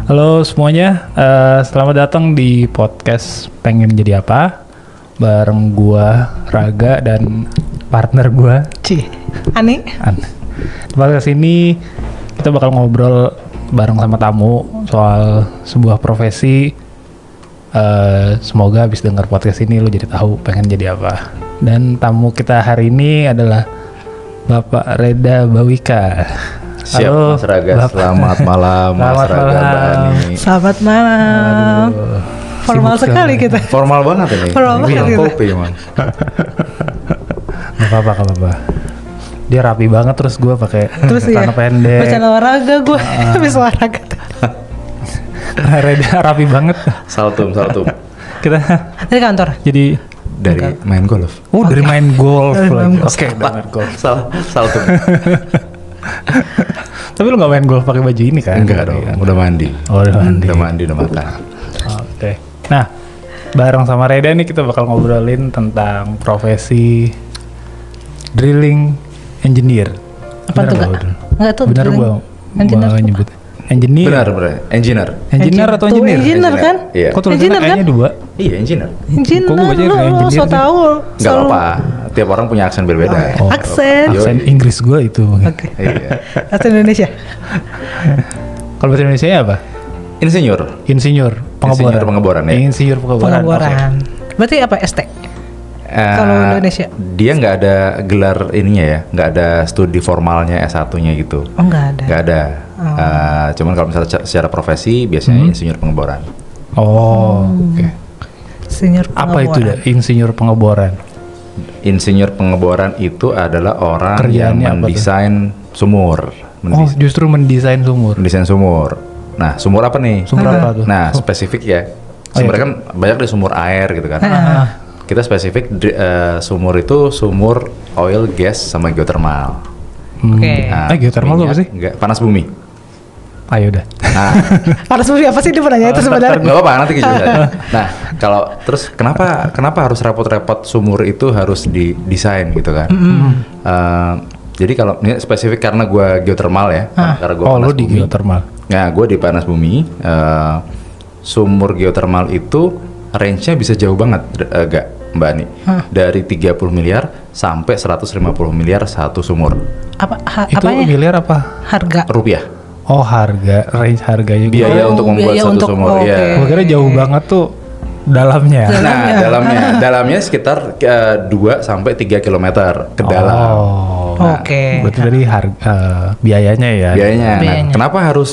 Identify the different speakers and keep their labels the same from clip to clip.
Speaker 1: Halo semuanya, selamat datang di podcast Pengen Jadi Apa bareng gua Raga dan partner gua
Speaker 2: Ani.
Speaker 1: Di podcast ini kita bakal ngobrol bareng sama tamu soal sebuah profesi. Semoga habis dengar podcast ini lo jadi tahu pengen jadi apa. Dan tamu kita hari ini adalah Bapak Reda Bawika.
Speaker 3: Siap,
Speaker 1: halo,
Speaker 3: Mas Raga.
Speaker 1: Bapak.
Speaker 3: Selamat malam, Mas Raga, Mbak Ani.
Speaker 2: Selamat malam.
Speaker 1: Aduh,
Speaker 2: Formal
Speaker 1: sibuk
Speaker 2: sekali
Speaker 1: sekali.
Speaker 2: kita.
Speaker 3: Formal banget ini.
Speaker 2: Formal banget
Speaker 3: Minum
Speaker 2: gitu.
Speaker 3: kopi, Mas.
Speaker 1: Gak apa-apa. Dia rapi banget, terus gue pakai
Speaker 2: Terus
Speaker 1: celana pendek.
Speaker 2: Baca olahraga gue. Habis olahraga.
Speaker 1: Reda rapi banget.
Speaker 3: Saltum.
Speaker 1: Kita
Speaker 2: Dari kantor.
Speaker 1: jadi
Speaker 3: Dari main golf.
Speaker 1: dari main golf
Speaker 2: Dari main
Speaker 1: lagi.
Speaker 2: golf.
Speaker 1: Oke, dari main golf.
Speaker 3: Saltum.
Speaker 1: Tapi lu gak main golf pakai baju ini kan?
Speaker 3: Enggak dong, udah mandi.
Speaker 1: Oh, udah mandi.
Speaker 3: Udah mandi, udah makan.
Speaker 1: Oke. Nah, bareng sama Reda nih kita bakal ngobrolin tentang profesi drilling engineer.
Speaker 2: Apa tuh, Kak? Enggak tuh.
Speaker 1: Bener
Speaker 2: drilling.
Speaker 1: gua
Speaker 2: Engineer tuh
Speaker 1: nyebut. Engineer.
Speaker 3: Benar. Engineer.
Speaker 1: Engineer atau
Speaker 2: Tuh,
Speaker 1: engineer?
Speaker 2: engineer kan?
Speaker 3: Iya.
Speaker 1: Kok tulisannya
Speaker 2: Engineer
Speaker 1: kayaknya
Speaker 2: kan?
Speaker 1: dua?
Speaker 3: Iya, engineer.
Speaker 2: Engineer.
Speaker 1: Kok gua baca
Speaker 2: Lu
Speaker 1: engineer
Speaker 2: so
Speaker 1: sih?
Speaker 2: tau.
Speaker 3: Enggak apa-apa. Tiap orang punya aksen berbeda.
Speaker 1: Oh,
Speaker 2: Aksen.
Speaker 1: Aksen Inggris gue itu.
Speaker 2: Oke.
Speaker 3: Iya.
Speaker 2: Aksen Indonesia.
Speaker 1: Kalau bahasa Indonesia apa?
Speaker 3: Insinyur.
Speaker 1: Insinyur pengeboran.
Speaker 3: Insinyur pengeboran, ya.
Speaker 1: Insinyur pengeboran.
Speaker 2: Pengeboran. Berarti apa ST? Kalau Indonesia?
Speaker 3: Dia nggak ada gelar ininya ya, nggak ada studi formalnya S1-nya gitu.
Speaker 2: Oh, enggak ada.
Speaker 3: Nggak ada. Cuman kalau misalnya secara profesi biasanya insinyur pengeboran.
Speaker 1: Oh, oke.
Speaker 2: Insinyur
Speaker 1: Apa itu
Speaker 2: pengeboran.
Speaker 1: dah? Insinyur pengeboran.
Speaker 3: Insinyur pengeboran itu adalah orang yang
Speaker 1: Kerjaannya apa tuh?
Speaker 3: mendesain sumur.
Speaker 1: Oh, justru mendesain sumur.
Speaker 3: Mendesain sumur. Nah, sumur apa nih?
Speaker 1: Sumur apa tuh?
Speaker 3: Nah, spesifik ya.
Speaker 1: Oh,
Speaker 3: Sumur
Speaker 1: iya.
Speaker 3: kan banyak di sumur air gitu kan. Kita spesifik sumur itu sumur oil, gas, sama geothermal.
Speaker 2: Oke.
Speaker 1: Geothermal tuh apa
Speaker 3: minyak,
Speaker 1: sih?
Speaker 3: Enggak, panas bumi.
Speaker 1: Ayo dah.
Speaker 3: Nah,
Speaker 2: Panas bumi apa sih dia pernah itu sebenarnya?
Speaker 3: nggak apa-apa nanti kita jelasin. Nah, kalau terus kenapa harus repot-repot sumur itu harus didesain gitu kan? Jadi kalau ini spesifik karena gue geothermal ya, karena gue
Speaker 1: Oh,
Speaker 3: panas
Speaker 1: lu di
Speaker 3: bumi.
Speaker 1: geothermal.
Speaker 3: Nah, gue di panas bumi. Sumur geothermal itu range-nya bisa jauh banget, Mbak Ani. Dari 30 miliar sampai 150 miliar satu sumur
Speaker 1: Itu
Speaker 2: apanya?
Speaker 1: miliar apa?
Speaker 2: Harga.
Speaker 3: rupiah.
Speaker 1: Oh, harga, range harganya.
Speaker 3: Biaya untuk membuat
Speaker 2: biaya
Speaker 3: satu
Speaker 2: untuk-
Speaker 3: sumur.
Speaker 2: oke.
Speaker 3: Iya.
Speaker 1: Gue kira jauh banget tuh dalamnya.
Speaker 3: Nah, dalamnya sekitar 2 sampai 3 kilometer ke dalam.
Speaker 1: Oh,
Speaker 2: Oke.
Speaker 1: berarti dari harga biayanya ya.
Speaker 3: Biayanya. Nah,
Speaker 2: Biayanya.
Speaker 3: kenapa harus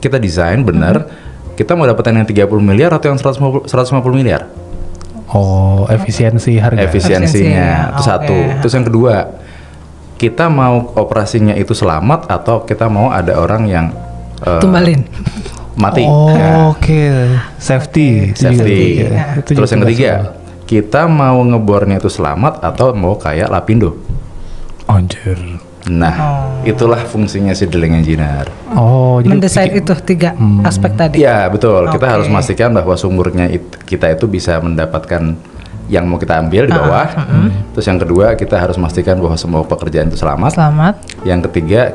Speaker 3: kita desain benar? Kita mau dapetin yang 30 miliar atau yang 150 miliar?
Speaker 1: Oh, efisiensi harga.
Speaker 3: Efisiensinya itu
Speaker 2: Oke.
Speaker 3: satu. Terus yang kedua, kita mau operasinya itu selamat atau kita mau ada orang yang
Speaker 2: Tumbalin.
Speaker 3: mati.
Speaker 1: Oh,
Speaker 3: Ya,
Speaker 1: oke. Safety. Itu juga
Speaker 3: safety.
Speaker 1: tuh, ya. Itu
Speaker 3: Terus
Speaker 1: juga
Speaker 3: yang ketiga,
Speaker 1: masuk.
Speaker 3: kita mau ngebornya itu selamat atau mau kayak Lapindo.
Speaker 1: Anjir.
Speaker 3: Nah, itulah fungsinya si drilling engineer.
Speaker 1: Oh, jadi
Speaker 2: Mendesain itu 3 aspek tadi.
Speaker 3: Iya betul, kita
Speaker 2: Oke.
Speaker 3: harus memastikan bahwa sumurnya kita itu bisa mendapatkan yang mau kita ambil di bawah. Terus yang kedua, kita harus memastikan bahwa semua pekerjaan itu selamat.
Speaker 2: Selamat.
Speaker 3: Yang ketiga,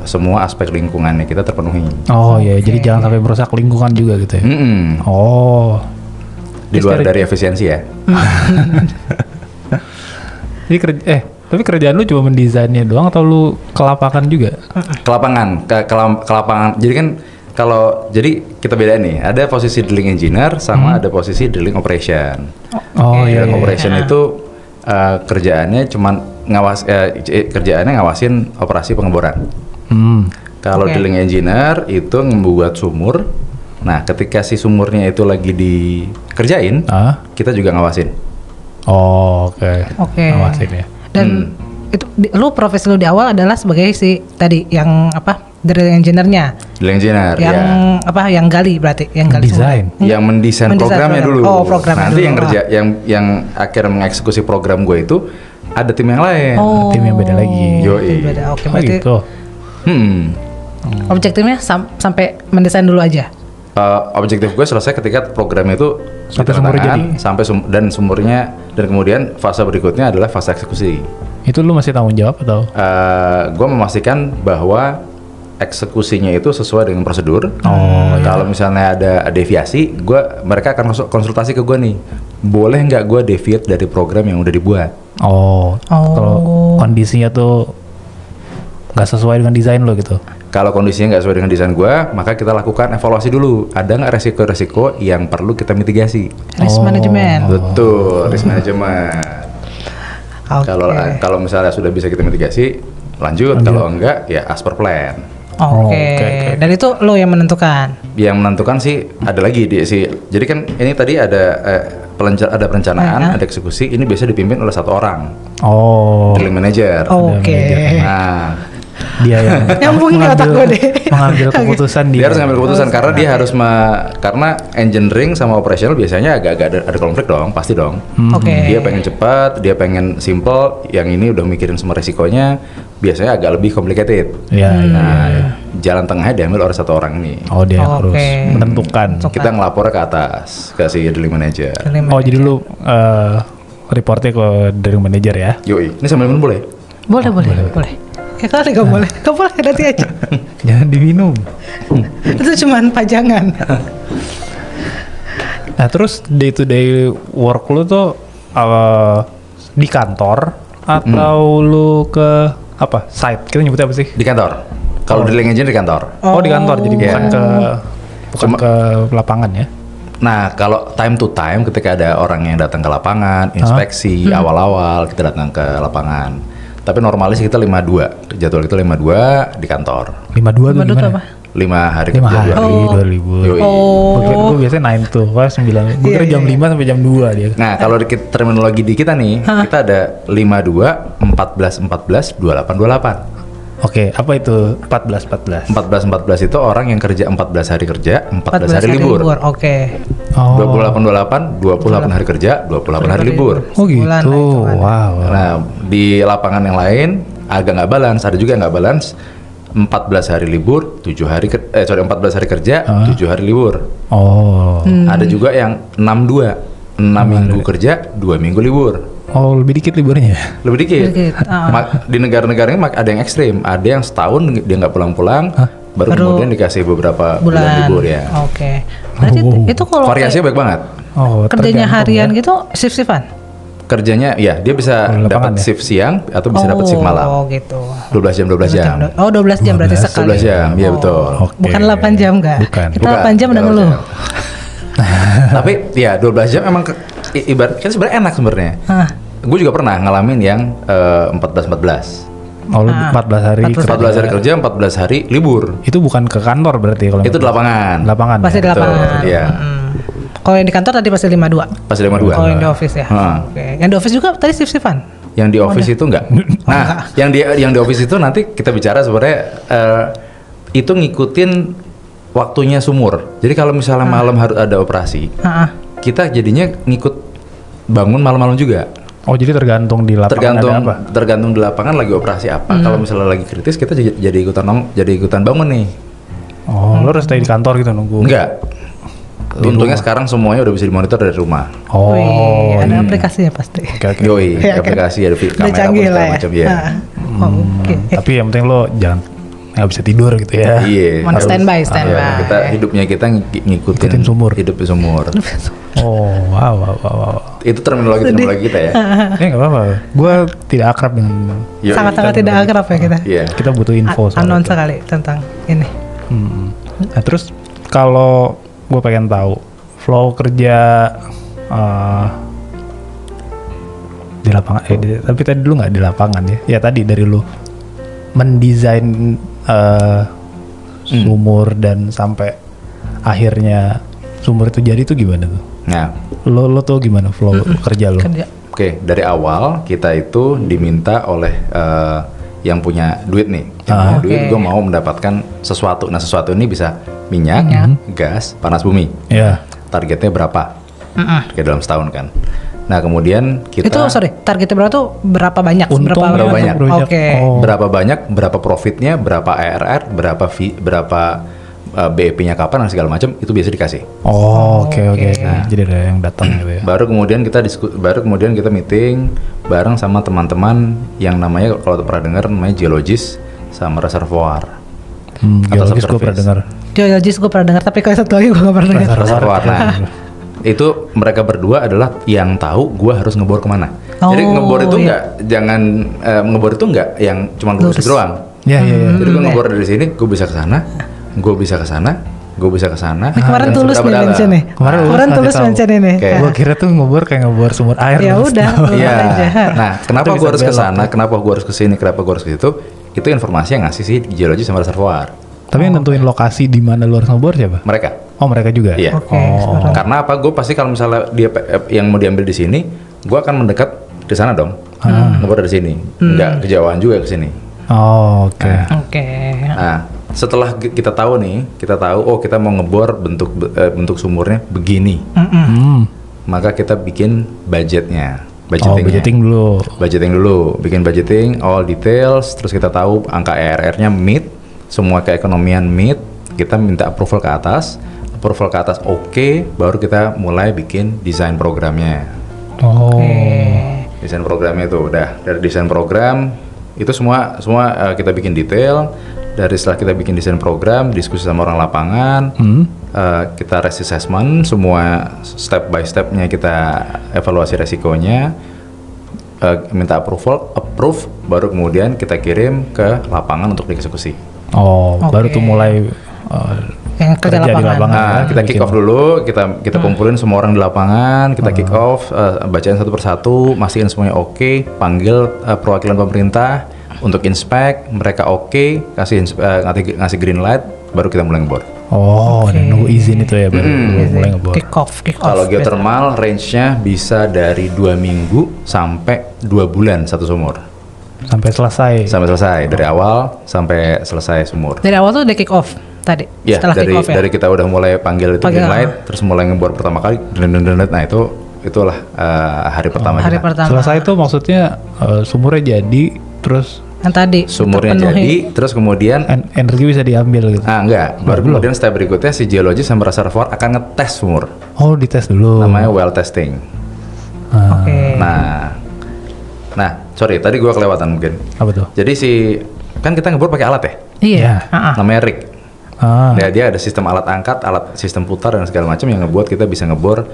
Speaker 3: semua aspek lingkungannya kita terpenuhi.
Speaker 1: Oh ya, jadi jangan sampai merusak lingkungan juga gitu ya. Oh.
Speaker 3: Di luar dari efisiensi ya.
Speaker 1: Jadi tapi kerjaan lu cuma mendesainnya doang atau lu ke lapangan juga?
Speaker 3: Ke lapangan, ke lapangan. Jadi kan jadi kita bedain nih, ada posisi drilling engineer sama ada posisi drilling operation.
Speaker 1: Oh iya.
Speaker 3: Drilling operation itu kerjaannya cuman kerjaannya ngawasin operasi pengeboran. Kalau
Speaker 2: Oke.
Speaker 3: drilling engineer itu membuat sumur. Nah, ketika si sumurnya itu lagi dikerjain, kita juga ngawasin.
Speaker 1: Oh, oke.
Speaker 2: Oke.
Speaker 1: Ngawasin ya.
Speaker 2: Dan itu lu profesi lu di awal adalah sebagai si tadi yang apa? Drilling engineer-nya.
Speaker 3: Drilling engineer
Speaker 2: Yang
Speaker 3: ya.
Speaker 2: apa? Yang gali berarti, yang gali.
Speaker 1: Desain.
Speaker 2: semua.
Speaker 3: Yang mendesain programnya dulu.
Speaker 2: Oh, programnya
Speaker 3: Nanti
Speaker 2: dulu.
Speaker 3: yang kerja yang akhirnya mengeksekusi program gue itu ada tim yang lain.
Speaker 2: Oh.
Speaker 1: Tim yang beda lagi.
Speaker 3: Yoi.
Speaker 2: Tim beda. Oke,
Speaker 1: Oh
Speaker 2: berarti
Speaker 1: gitu.
Speaker 2: objektifnya sampai mendesain dulu aja.
Speaker 3: Objektif gue selesai ketika program itu
Speaker 1: Sampai sumur jadi.
Speaker 3: sampai dan sumurnya, dan kemudian fase berikutnya adalah fase eksekusi.
Speaker 1: Itu lu masih tanggung jawab atau?
Speaker 3: Gue memastikan bahwa eksekusinya itu sesuai dengan prosedur.
Speaker 1: Oh,
Speaker 3: Kalau misalnya ada deviasi, mereka akan konsultasi ke gue nih. Boleh nggak gue deviate dari program yang udah dibuat?
Speaker 1: Kalau kondisinya tuh nggak sesuai dengan desain lo gitu.
Speaker 3: Kalau kondisinya nggak sesuai dengan desain gue, maka kita lakukan evaluasi dulu. Ada nggak resiko-resiko yang perlu kita mitigasi?
Speaker 2: Risk management.
Speaker 3: Betul, risk management.
Speaker 2: Oke.
Speaker 3: Kalau misalnya sudah bisa kita mitigasi, lanjut. Kalau enggak, ya as per plan.
Speaker 2: Oke. Dan itu lo yang menentukan.
Speaker 3: Yang menentukan sih ada lagi jadi kan ini tadi ada ada perencanaan, ada eksekusi. Ini biasa dipimpin oleh satu orang, drilling manager.
Speaker 2: Oke.
Speaker 3: Nah,
Speaker 1: dia yang
Speaker 2: Nyambung ke otak gue deh.
Speaker 1: mengambil keputusan
Speaker 3: dia harus ngambil keputusan karena dia harus karena engineering sama operational biasanya agak ada konflik dong, pasti dong.
Speaker 2: Oke.
Speaker 3: Dia pengen cepat, dia pengen simple, yang ini udah mikirin semua resikonya, biasanya agak lebih complicated. Nah, jalan tengahnya diambil oleh satu orang ini.
Speaker 1: Dia harus menentukan.
Speaker 3: Kita ngelapor ke atas ke si drilling manager.
Speaker 1: Jadi lu reportnya ke drilling manager ya?
Speaker 3: Yoi, ini sambil minum boleh?
Speaker 2: Boleh. Ya kali gak boleh. Gak boleh, nanti aja.
Speaker 1: Jangan diminum.
Speaker 2: Itu cuman pajangan.
Speaker 1: Nah terus day to day work lu tuh di kantor atau lu ke apa site? Kita nyebutnya apa sih?
Speaker 3: Di kantor. Kalau drilling engineer di kantor.
Speaker 1: Di kantor, jadi bukan ke lapangan ya?
Speaker 3: Nah, kalau time to time ketika ada orang yang datang ke lapangan, inspeksi awal-awal kita datang ke lapangan. Tapi normalnya sih kita 52, jadwal kita 52 di kantor.
Speaker 1: 52 tuh gimana?
Speaker 2: apa?
Speaker 3: 5 hari
Speaker 1: 5
Speaker 3: kerja,
Speaker 1: hari, 2 libur. Gue biasanya 9 to 5, 9. Gue kira jam 5 sampai jam 2 dia.
Speaker 3: Nah, kalau di terminologi di kita nih, kita ada 52, 14, 14, 28, 28.
Speaker 1: Oke, apa itu 14
Speaker 3: 14 itu orang yang kerja 14 hari kerja, 14 hari libur.
Speaker 2: Oke.
Speaker 3: 28 hari kerja, 28 hari libur.
Speaker 1: Oh gitu.
Speaker 2: Sebulan lah itu ada.
Speaker 1: Wow.
Speaker 3: Nah, di lapangan yang lain agak nggak balance, ada juga yang nggak balance. 14 hari libur, 14 hari kerja, 7 hari libur. Ada juga yang 62, 6 minggu kerja, 2 minggu libur.
Speaker 1: Lebih dikit liburnya.
Speaker 3: Lebih dikit. Di negara-negara ini ada yang ekstrim, ada yang setahun dia nggak pulang-pulang, baru kemudian dikasih beberapa bulan libur ya.
Speaker 2: Oke. Berarti itu kalau
Speaker 3: Variasinya baik banget.
Speaker 2: kerjanya harian gitu shift-shiftan?
Speaker 3: Kerjanya ya dia bisa dapat shift siang atau bisa dapat shift malam.
Speaker 2: Oh gitu.
Speaker 3: 12 jam 12 jam.
Speaker 2: 12 jam berarti sekali.
Speaker 3: 12 jam, iya betul.
Speaker 2: Bukan 8 jam enggak? Kita 8 jam udah ngeluh.
Speaker 3: Tapi ya 12 jam emang ibarat kan sebenarnya enak sebenarnya. Gue juga pernah ngalamin yang 14-14.
Speaker 1: 14 hari
Speaker 3: 14 hari kerja, 14 hari libur.
Speaker 1: Itu bukan ke kantor berarti kalau
Speaker 3: Itu di lapangan.
Speaker 1: Lapangan.
Speaker 2: Pasti di lapangan.
Speaker 3: Iya.
Speaker 2: Kalau yang di kantor tadi pasti 52.
Speaker 3: Pasti 52.
Speaker 2: Kalau yang di office ya. Oke. Yang di office juga tadi shift-shiftan?
Speaker 3: Yang di office itu enggak. Nah, yang di office itu nanti kita bicara sebenarnya itu ngikutin waktunya sumur. Jadi kalau misalnya malam harus ada operasi, kita jadinya ngikut bangun malam-malam juga.
Speaker 1: Jadi tergantung di lapangan ada apa?
Speaker 3: Tergantung di lapangan lagi operasi apa. Kalau misalnya lagi kritis kita jadi ikutan bangun nih.
Speaker 1: Lo harus stay di kantor gitu nunggu?
Speaker 3: Enggak. Untungnya sekarang semuanya udah bisa dimonitor dari rumah.
Speaker 2: Ada aplikasinya pasti.
Speaker 3: Yoi, aplikasi ada kamera
Speaker 2: canggih lah ya.
Speaker 3: macam ya.
Speaker 1: Tapi yang penting lo jangan nggak bisa tidur gitu ya.
Speaker 3: Iya.
Speaker 2: Standby.
Speaker 3: Kita ngikutin
Speaker 2: sumur.
Speaker 3: Hidup di sumur.
Speaker 1: Wow.
Speaker 3: Itu terminologi kita ya.
Speaker 1: Nggak apa-apa. Gue tidak akrab dengan.
Speaker 2: Sangat-sangat tidak akrab ya kita.
Speaker 3: Iya.
Speaker 1: Kita butuh info.
Speaker 2: Anon sekali tentang ini.
Speaker 1: Nah terus kalau gue pengen tahu flow kerja di lapangan. Tapi tadi dulu nggak di lapangan ya. Ya tadi dari lu mendesain sumur dan sampai akhirnya sumur itu jadi tuh gimana tuh?
Speaker 3: Nah,
Speaker 1: lo tuh gimana flow kerja lo?
Speaker 3: Oke, dari awal kita itu diminta oleh yang punya duit nih, yang punya duit, gue mau mendapatkan sesuatu. Nah, sesuatu ini bisa minyak, gas, panas bumi.
Speaker 1: Iya.
Speaker 3: Targetnya berapa? Kayak dalam setahun kan. Nah, kemudian kita
Speaker 2: targetnya berapa tuh? Berapa banyak?
Speaker 1: Untung
Speaker 3: berapa banyak?
Speaker 2: Oke.
Speaker 3: Berapa banyak? Berapa profitnya? Berapa ARR? Berapa fee? Berapa BEP-nya kapan dan segala macam itu biasa dikasih.
Speaker 1: Oke. Nah, jadi ada yang datang gitu ya.
Speaker 3: Baru kemudian kita meeting bareng sama teman-teman yang namanya kalau pernah dengar namanya geologis sama reservoir. atau
Speaker 1: Geologis gue pernah
Speaker 3: subsurface.
Speaker 1: dengar.
Speaker 2: Geologis gue pernah dengar, tapi kalau satu lagi gue gak pernah dengar.
Speaker 3: Reservoir. Nah, itu mereka berdua adalah yang tahu gua harus ngebor kemana. Jadi
Speaker 2: Oh,
Speaker 3: ngebor itu
Speaker 2: iya.
Speaker 3: nggak, jangan ngebor itu nggak yang cuma lurus
Speaker 2: Lurus.
Speaker 3: doang.
Speaker 1: Iya iya iya.
Speaker 3: Jadi gua ngebor dari sini, gua bisa ke sana, gua bisa ke sana, gua bisa ke sana.
Speaker 2: Ini kemarin
Speaker 3: dan
Speaker 2: tulus
Speaker 3: seberapa
Speaker 2: nih
Speaker 3: dalam.
Speaker 2: mention nih.
Speaker 1: Kemarin
Speaker 2: Kemarin
Speaker 1: Ulus
Speaker 2: tulus
Speaker 1: ngasih tahu.
Speaker 2: mention ini.
Speaker 3: Oke.
Speaker 2: Nah,
Speaker 1: Gue kira tuh ngebor kayak ngebor sumur air.
Speaker 2: Ya
Speaker 1: Mas.
Speaker 2: udah.
Speaker 3: Iya.
Speaker 2: aja.
Speaker 3: Nah, kenapa
Speaker 1: Itu
Speaker 3: gua
Speaker 1: bisa
Speaker 3: harus ke
Speaker 1: belok
Speaker 3: sana?
Speaker 1: tuh.
Speaker 3: Kenapa gua harus ke sini? Kenapa gua harus ke situ? Itu informasi yang ngasih si geologi sama reservoir.
Speaker 1: Tapi yang nentuin lokasi di mana lu harus ngebor siapa?
Speaker 3: Mereka.
Speaker 1: Oh mereka juga.
Speaker 3: Iya.
Speaker 2: Oke,
Speaker 1: Oh.
Speaker 2: sekarang.
Speaker 3: Karena apa? Gue pasti kalau misalnya dia yang mau diambil di sini, gue akan mendekat ke sana dong. Ngebor dari sini, nggak kejauhan juga ke sini.
Speaker 1: Oh, oke.
Speaker 2: Oke.
Speaker 3: Nah, setelah kita tahu nih, kita tahu oh kita mau ngebor bentuk sumurnya begini, maka kita bikin budgetnya,
Speaker 1: Oh, budgeting dulu.
Speaker 3: budgeting dulu, bikin budgeting, all details, terus kita tahu angka ERR-nya meet, semua keekonomian meet, kita minta approval ke atas oke, baru kita mulai bikin desain programnya.
Speaker 1: Oh.
Speaker 3: Desain programnya itu udah dari desain program itu semua kita bikin detail. Dari setelah kita bikin desain program, diskusi sama orang lapangan, kita risk assessment, semua step by stepnya kita evaluasi resikonya, minta approve, baru kemudian kita kirim ke lapangan untuk dieksekusi.
Speaker 1: Oh, baru
Speaker 2: Oke.
Speaker 1: tuh mulai
Speaker 2: Yang kerja
Speaker 1: di
Speaker 2: lapangan.
Speaker 1: lapangan.
Speaker 3: Nah, kita kick off dulu, kita kumpulin semua orang di lapangan, kita kick off, bacain satu persatu, mastiin semuanya oke, panggil perwakilan pemerintah untuk inspect, mereka oke, ngasih green light, baru kita mulai ngebor.
Speaker 1: Oh, dan nunggu izin itu ya baru mulai ngebor.
Speaker 2: Kick off.
Speaker 3: Kalau geothermal range-nya bisa dari 2 minggu sampai 2 bulan satu sumur.
Speaker 1: Sampai selesai.
Speaker 3: Sampai selesai, dari awal sampai selesai sumur.
Speaker 2: Dari awal tuh udah kick off tadi.
Speaker 3: Ya,
Speaker 2: Setelah
Speaker 3: dari
Speaker 2: kick off ya.
Speaker 3: dari kita udah mulai panggil itu
Speaker 2: Panggil,
Speaker 3: green light, terus mulai ngebor pertama kali, nah itulah hari pertama
Speaker 2: hari
Speaker 3: kita.
Speaker 2: pertama.
Speaker 1: Selesai itu maksudnya sumurnya jadi, terus
Speaker 2: Yang tadi.
Speaker 3: Sumurnya
Speaker 2: terpenuhi.
Speaker 3: jadi, terus kemudian
Speaker 1: energi bisa diambil gitu.
Speaker 3: enggak, baru
Speaker 1: belum.
Speaker 3: kemudian step berikutnya si geologi sama reservoir akan ngetes sumur,
Speaker 1: Oh, dites dulu.
Speaker 3: namanya well testing.
Speaker 2: Oke.
Speaker 3: Nah, sorry tadi gua kelewatan mungkin.
Speaker 1: Apa tuh?
Speaker 3: Jadi kan kita ngebor pakai alat ya,
Speaker 2: Iya.
Speaker 1: Ya.
Speaker 3: namanya rig.
Speaker 1: Ah.
Speaker 3: Ya, dia ada sistem alat angkat, alat sistem putar dan segala macam yang ngebuat kita bisa ngebor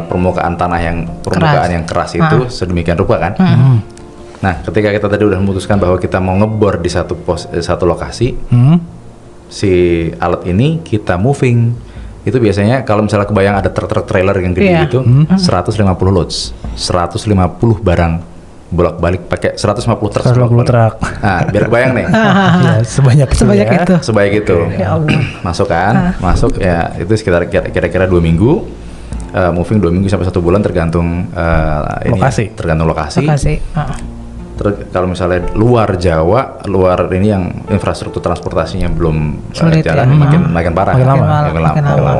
Speaker 3: permukaan tanah yang keras itu sedemikian rupa kan. Nah, ketika kita tadi udah memutuskan bahwa kita mau ngebor di satu lokasi, si alat ini kita moving. Itu biasanya kalau misalnya kebayang ada truk trailer yang gede
Speaker 2: Iya.
Speaker 3: gitu, 150 loads, 150 barang bolak-balik pakai 150 truk.
Speaker 1: 150 truk.
Speaker 3: Nah, biar kebayang nih.
Speaker 1: Ya, sebanyak itu.
Speaker 2: Sebanyak
Speaker 1: ya.
Speaker 2: itu.
Speaker 3: Sebaik itu.
Speaker 2: Ya Allah.
Speaker 3: Masuk kan? Masuk ya itu sekitar kira-kira 2 minggu. Moving 2 minggu sampai 1 bulan tergantung
Speaker 1: Lokasi.
Speaker 3: tergantung lokasi.
Speaker 2: Makasih.
Speaker 3: Kalau misalnya luar Jawa, luar ini yang infrastruktur transportasinya belum
Speaker 2: Sulit
Speaker 3: jalan,
Speaker 2: ya.
Speaker 3: makin parah.
Speaker 1: Makin lama.
Speaker 2: Makin lama.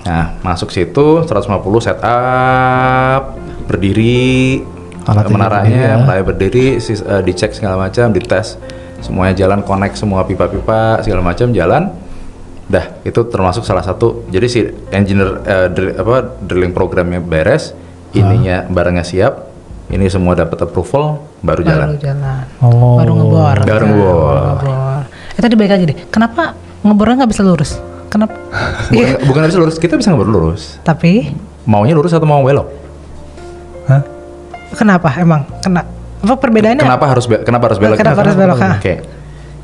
Speaker 3: Nah, masuk situ 150 setup, berdiri,
Speaker 1: Alatnya
Speaker 3: menaranya
Speaker 1: berdiri,
Speaker 3: mulai berdiri, dicek segala macam, dites, semuanya jalan, connect semua pipa-pipa segala macam jalan. Dah, itu termasuk salah satu. Jadi si engineer drilling programnya beres, ininya barangnya siap, ini semua dapat approval, baru jalan.
Speaker 1: Oh.
Speaker 2: Baru ngebor.
Speaker 3: Baru ngebor.
Speaker 2: Tadi baik lagi deh. Kenapa ngebornya nggak bisa lurus? Kenapa?
Speaker 3: Bukan harus lurus, kita bisa ngebor lurus.
Speaker 2: Tapi
Speaker 3: Maunya lurus atau mau belok?
Speaker 1: Hah?
Speaker 2: kenapa emang? Apa perbedaannya?
Speaker 3: Kenapa harus belok?
Speaker 2: Kenapa harus belok?
Speaker 3: Oke.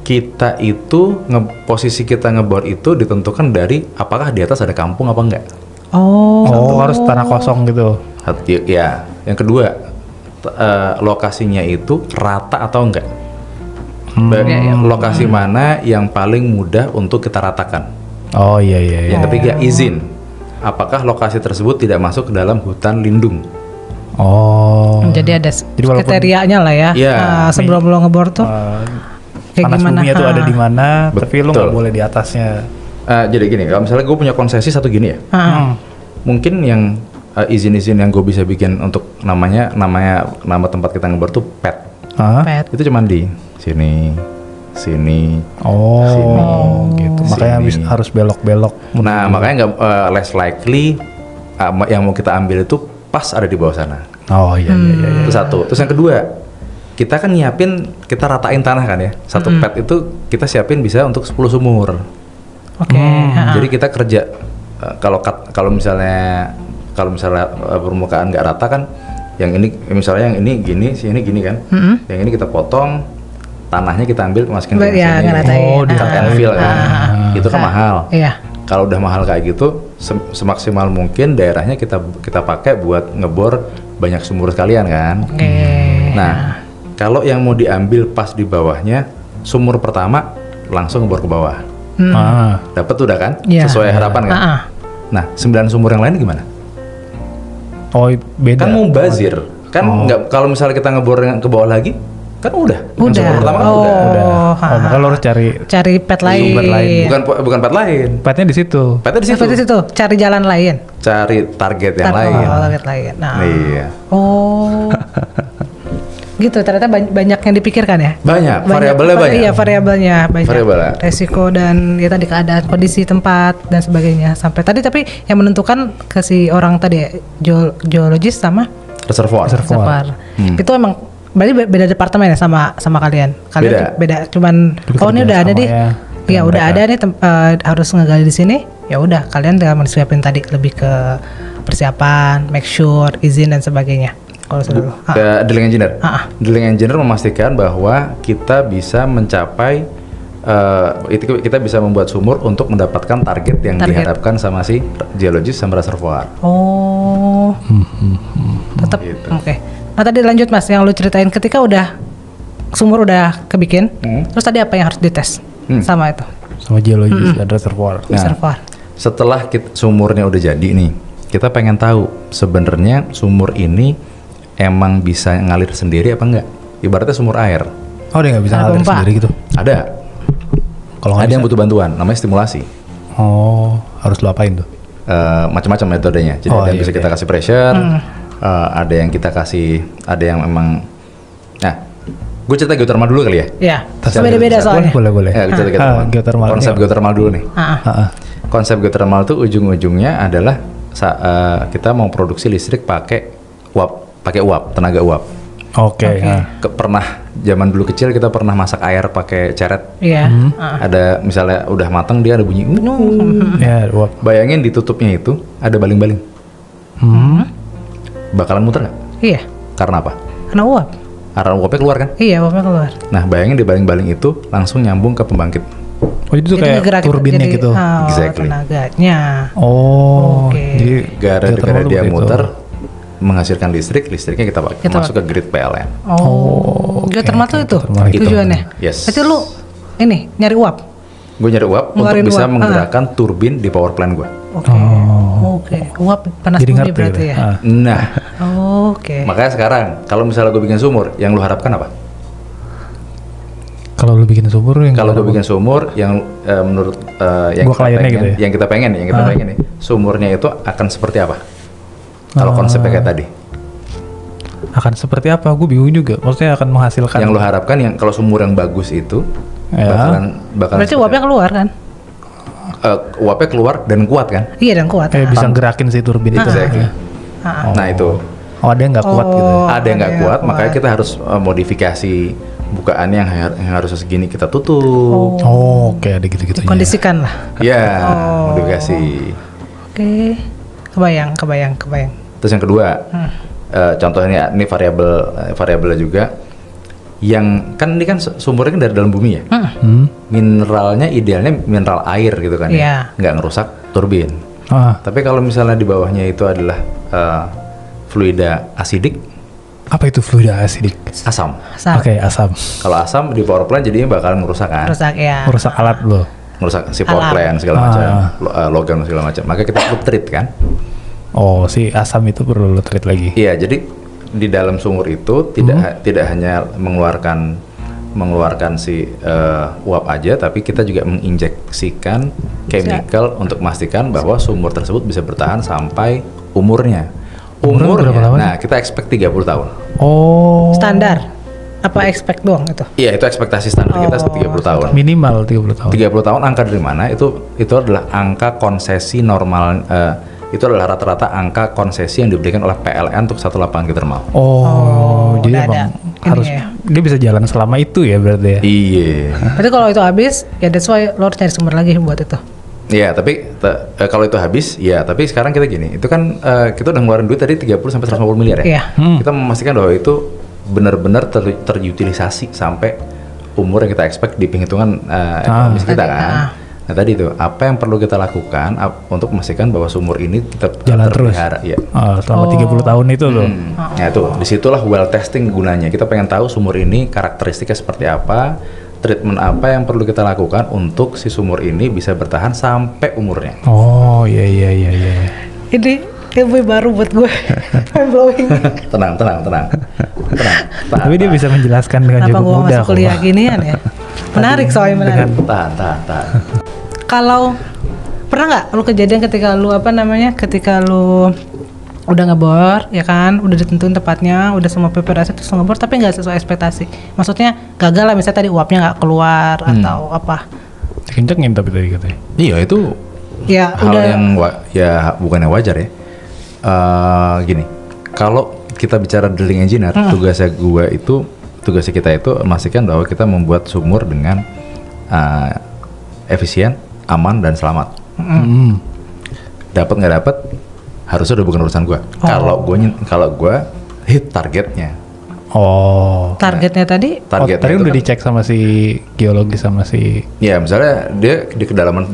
Speaker 3: Kita itu posisi kita ngebor itu ditentukan dari apakah di atas ada kampung apa enggak.
Speaker 1: Oh, harus tanah kosong gitu.
Speaker 3: Ya, yang kedua lokasinya itu rata atau enggak. Lokasi mana yang paling mudah untuk kita ratakan.
Speaker 1: Oh iya iya.
Speaker 3: Yang ketiga izin. Apakah lokasi tersebut tidak masuk ke dalam hutan lindung?
Speaker 1: Oh.
Speaker 2: Jadi ada
Speaker 1: walaupun-
Speaker 2: kriterianya lah ya.
Speaker 3: Iya.
Speaker 2: Sebelum lo ngebor tuh kayak
Speaker 1: panas
Speaker 2: gimana?
Speaker 1: buminya tuh ada di mana, tapi lu nggak
Speaker 3: Betul.
Speaker 1: boleh di atasnya.
Speaker 3: Jadi gini, kalau misalnya gue punya konsesi satu gini ya, mungkin yang izin-izin yang gue bisa bikin untuk nama tempat kita ngebor tuh pet.
Speaker 1: Hah?
Speaker 2: Pet.
Speaker 3: Itu cuman di sini, sini.
Speaker 1: Oh,
Speaker 3: Sini,
Speaker 1: gitu. Makanya
Speaker 3: sini.
Speaker 1: harus belok-belok.
Speaker 3: Nah, makanya nggak less likely yang mau kita ambil itu pas ada di bawah sana.
Speaker 1: Oh iya iya iya.
Speaker 3: Itu satu. Terus yang kedua, kita kan nyiapin, kita ratain tanah kan ya. Satu pet itu kita siapin bisa untuk 10 sumur.
Speaker 2: Oke.
Speaker 3: Jadi kita kerja kalau misalnya permukaan nggak rata kan, yang ini misalnya yang ini gini, sini gini kan, yang ini kita potong, tanahnya kita ambil masukin ke
Speaker 2: Ya,
Speaker 3: sini,
Speaker 2: ngeratain.
Speaker 3: cut and fill kan, itu kan mahal.
Speaker 2: Iya.
Speaker 3: Kalau udah mahal kayak gitu, semaksimal mungkin daerahnya kita pakai buat ngebor banyak sumur sekalian kan.
Speaker 2: Oke.
Speaker 3: Nah, kalau yang mau diambil pas di bawahnya, sumur pertama langsung ngebor ke bawah. Dapat udah kan?
Speaker 2: Iya.
Speaker 3: Sesuai harapan kan? Nah, 9 sumur yang lain gimana?
Speaker 1: Oh, beda.
Speaker 3: Kan mubazir. Kan nggak, kalau misalnya kita ngebor ke bawah lagi, kan udah. Yang
Speaker 2: Udah.
Speaker 3: sumur pertama kan udah.
Speaker 1: Oh, maka lo harus cari
Speaker 2: pet lain.
Speaker 1: sumber lain.
Speaker 3: Bukan pet lain.
Speaker 1: Petnya di situ.
Speaker 3: Petnya di situ.
Speaker 2: Seperti situ, cari jalan lain.
Speaker 3: Cari target yang lain.
Speaker 2: Target lain. Nah.
Speaker 3: Iya.
Speaker 2: Oh. Gitu, ternyata banyak yang dipikirkan ya.
Speaker 3: Banyak, variabelnya banyak.
Speaker 2: Iya, variabelnya banyak.
Speaker 3: Variabelnya.
Speaker 2: Resiko dan ya tadi keadaan kondisi tempat dan sebagainya. Sampai tadi tapi yang menentukan ke si orang tadi ya, geologis sama
Speaker 3: Reservoir.
Speaker 2: reservoir. Itu emang berarti beda departemen ya sama kalian. Kalian beda cuman
Speaker 1: Tapi
Speaker 2: ini
Speaker 1: kerja
Speaker 2: udah ada
Speaker 1: sama
Speaker 2: nih.
Speaker 1: ya,
Speaker 2: Ya udah
Speaker 1: mereka.
Speaker 2: ada nih harus ngegali di sini. Ya udah kalian tinggal menyiapin tadi lebih ke persiapan, make sure, izin dan sebagainya. Kalau seluruh.
Speaker 3: Ke drilling engineer. Drilling engineer memastikan bahwa kita bisa mencapai kita bisa membuat sumur untuk mendapatkan target yang diharapkan sama si geologis sama reservoir.
Speaker 2: Oh. Tetap.
Speaker 3: Gitu.
Speaker 2: Oke. Nah tadi lanjut Mas yang lu ceritain ketika udah sumur udah kebikin, terus tadi apa yang harus dites sama itu?
Speaker 1: Sama geologis dan reservoir.
Speaker 3: Nah,
Speaker 2: Reservoir.
Speaker 3: setelah sumurnya udah jadi nih, kita pengen tahu sebenarnya sumur ini emang bisa ngalir sendiri apa enggak? Ibaratnya sumur air.
Speaker 1: Oh, dia nggak bisa ngalir
Speaker 2: pompa.
Speaker 1: sendiri gitu.
Speaker 3: Ada.
Speaker 1: Kalau nggak
Speaker 3: Ada yang
Speaker 1: bisa.
Speaker 3: butuh bantuan, namanya stimulasi.
Speaker 1: Oh, harus lo apain tuh?
Speaker 3: Macam-macam metodenya. Jadi
Speaker 1: Oh,
Speaker 3: ada yang
Speaker 1: iya,
Speaker 3: bisa kita kasih pressure, ada yang kita kasih, ada yang memang. Nah, gue cerita geothermal dulu kali ya.
Speaker 2: Ya.
Speaker 3: Bisa,
Speaker 2: Beda-beda
Speaker 3: bisa.
Speaker 2: soalnya.
Speaker 1: Boleh.
Speaker 3: Ya, gue cerita
Speaker 1: Geothermal.
Speaker 3: Konsep
Speaker 1: Iya.
Speaker 3: geothermal dulu nih.
Speaker 1: Ah.
Speaker 3: Konsep geothermal tuh ujung-ujungnya adalah kita mau produksi listrik pakai uap, tenaga uap.
Speaker 1: Oke.
Speaker 3: Pernah zaman dulu kecil kita pernah masak air pakai ceret.
Speaker 2: Iya.
Speaker 3: Ada misalnya udah matang dia ada bunyi.
Speaker 1: Ya, uap.
Speaker 3: Bayangin ditutupnya itu ada baling-baling. Bakalan muter nggak?
Speaker 2: Iya.
Speaker 3: Karena apa?
Speaker 2: Karena uap.
Speaker 3: Karena uapnya keluar kan?
Speaker 2: Iya, uapnya keluar.
Speaker 3: Nah, bayangin di baling-baling itu langsung nyambung ke pembangkit.
Speaker 1: Oh, itu tuh kayak
Speaker 2: ngegerakin-
Speaker 1: turbinnya
Speaker 2: jadi,
Speaker 1: gitu.
Speaker 3: Exactly.
Speaker 2: Tenaganya.
Speaker 1: Oh,
Speaker 2: Oke.
Speaker 1: jadi
Speaker 3: Gara-gara
Speaker 1: geothermal tuh
Speaker 3: dia
Speaker 1: begitu.
Speaker 3: muter menghasilkan listriknya kita pakai
Speaker 2: Kita
Speaker 3: masuk ke grid PLN.
Speaker 2: Oh. Geothermal tuh itu
Speaker 1: geothermal
Speaker 3: itu.
Speaker 2: tujuannya.
Speaker 3: Yes.
Speaker 2: Berarti lu ini nyari uap.
Speaker 3: Gue nyari uap untuk
Speaker 2: Ngeluarin
Speaker 3: bisa
Speaker 2: uap.
Speaker 3: menggerakkan turbin di power plant gue.
Speaker 2: Oke. Oke. Uap panas
Speaker 1: Jadi
Speaker 2: bumi
Speaker 1: ngerti
Speaker 2: berarti
Speaker 1: gitu.
Speaker 2: ya.
Speaker 1: Ah.
Speaker 3: Nah,
Speaker 2: Oke.
Speaker 3: makanya sekarang kalau misalnya gue bikin sumur, yang lu harapkan apa?
Speaker 1: Kalau lu bikin sumur yang
Speaker 3: Kalau gue bikin sumur yang menurut yang
Speaker 1: Gua
Speaker 3: kita
Speaker 1: kliennya
Speaker 3: pengen,
Speaker 1: gitu ya?
Speaker 3: yang kita pengen nih, sumurnya itu akan seperti apa? Kalau konsepnya kayak tadi,
Speaker 1: akan seperti apa? Gue bingung juga. Maksudnya akan menghasilkan.
Speaker 3: yang lu harapkan yang kalau sumur yang bagus itu
Speaker 1: Ya.
Speaker 3: bakalan
Speaker 2: Berarti
Speaker 3: seperti
Speaker 2: uapnya
Speaker 3: apa?
Speaker 2: keluar kan?
Speaker 3: Uapnya keluar dan kuat kan?
Speaker 2: Iya dan kuat.
Speaker 1: bisa gerakin si turbin itu.
Speaker 3: Exactly.
Speaker 2: Ah.
Speaker 3: Nah itu
Speaker 1: Oh, ada yang nggak kuat gitu.
Speaker 2: Oh.
Speaker 3: ada yang nggak
Speaker 2: ada yang
Speaker 3: kuat,
Speaker 2: kuat.
Speaker 3: makanya kita harus modifikasi bukaannya yang harus segini kita tutup.
Speaker 1: Oh, oke, ada gitu-gitu.
Speaker 2: Kondisikan lah.
Speaker 3: Ya, modifikasi.
Speaker 2: Oke. Kebayang.
Speaker 3: Terus yang kedua, contohnya ini variabelnya juga. Yang kan ini kan sumbernya kan dari dalam bumi ya. Mineralnya idealnya mineral air gitu kan
Speaker 2: Iya.
Speaker 3: ya, nggak ngerusak turbin. Tapi kalau misalnya di bawahnya itu adalah fluida asidik,
Speaker 1: Apa itu fluida asidik?
Speaker 3: asam.
Speaker 1: Oke, asam.
Speaker 3: Kalau asam di power plant jadinya bakalan ngerusak kan,
Speaker 2: Rusak ya.
Speaker 1: Merusak alat lo.
Speaker 3: ngerusak si power
Speaker 2: Alam.
Speaker 3: plant segala macam, logam segala macam. Maka kita perlu treat kan.
Speaker 1: Oh, si asam itu perlu lo treat lagi.
Speaker 3: Iya, jadi di dalam sumur itu tidak hanya mengeluarkan si uap aja, tapi kita juga menginjeksikan chemical untuk memastikan bahwa sumur tersebut bisa bertahan sampai umurnya.
Speaker 1: Umurnya berapa lama
Speaker 3: Nah, kita expect 30 tahun.
Speaker 1: Oh.
Speaker 2: Standar. Apa expect doang itu?
Speaker 3: Iya, itu ekspektasi standar kita 30 tahun.
Speaker 1: Minimal 30 tahun.
Speaker 3: 30 tahun angka dari mana? Itu adalah angka konsesi normal, itu adalah rata-rata angka konsesi yang diberikan oleh PLN untuk satu lapangan geothermal.
Speaker 1: Oh, jadi
Speaker 2: udah
Speaker 1: emang
Speaker 2: ada ini
Speaker 1: harus
Speaker 2: ya.
Speaker 1: dia bisa jalan selama itu ya berarti ya.
Speaker 3: Iya.
Speaker 2: Berarti kalau itu habis, ya that's why lo harus cari sumber lagi buat itu.
Speaker 3: Iya, tapi kalau itu habis, ya tapi sekarang kita gini, itu kan kita udah ngeluarin duit tadi 30 sampai 150 miliar ya.
Speaker 2: Iya.
Speaker 3: Kita memastikan bahwa itu benar-benar terutilisasi sampai umur yang kita expect di penghitungan ekonomis kita
Speaker 2: Tadi,
Speaker 3: kan. Nah tadi itu, apa yang perlu kita lakukan untuk memastikan bahwa sumur ini tetap
Speaker 1: Jalan terus.
Speaker 3: terpelihara? Ya.
Speaker 1: Selama 30 tahun itu tuh.
Speaker 3: Nah itu, disitulah well testing gunanya. Kita pengen tahu sumur ini karakteristiknya seperti apa, treatment apa yang perlu kita lakukan untuk si sumur ini bisa bertahan sampai umurnya.
Speaker 1: Oh iya.
Speaker 2: Ini ilmu baru buat gue. Mind blowing.
Speaker 3: Tenang.
Speaker 1: Tapi dia bisa menjelaskan dengan
Speaker 2: Kenapa
Speaker 1: cukup
Speaker 2: gue
Speaker 1: mudah.
Speaker 2: masuk kuliah ginian ya? Menarik soalnya menarik.
Speaker 3: Tahan.
Speaker 2: Kalau pernah nggak lu kejadian ketika lu ketika lu udah ngebor ya kan, udah ditentuin tempatnya, udah semua preparasi terus ngebor tapi nggak sesuai ekspektasi. Maksudnya gagal lah, misalnya tadi uapnya nggak keluar atau apa.
Speaker 1: Kencengin tapi tadi katanya.
Speaker 3: Iya itu
Speaker 2: Ya
Speaker 3: hal
Speaker 2: udah.
Speaker 3: yang bukannya wajar ya. Gini, kalau kita bicara drilling engineer, tugasnya kita itu memastikan bahwa kita membuat sumur dengan efisien, aman dan selamat. Dapat nggak dapat harusnya udah bukan urusan gua. Kalau gua hit targetnya.
Speaker 2: Targetnya tadi
Speaker 3: Targetnya
Speaker 1: tadi
Speaker 3: itu
Speaker 1: udah
Speaker 3: kan-
Speaker 1: dicek sama si geologi sama si.
Speaker 3: Ya misalnya dia di kedalaman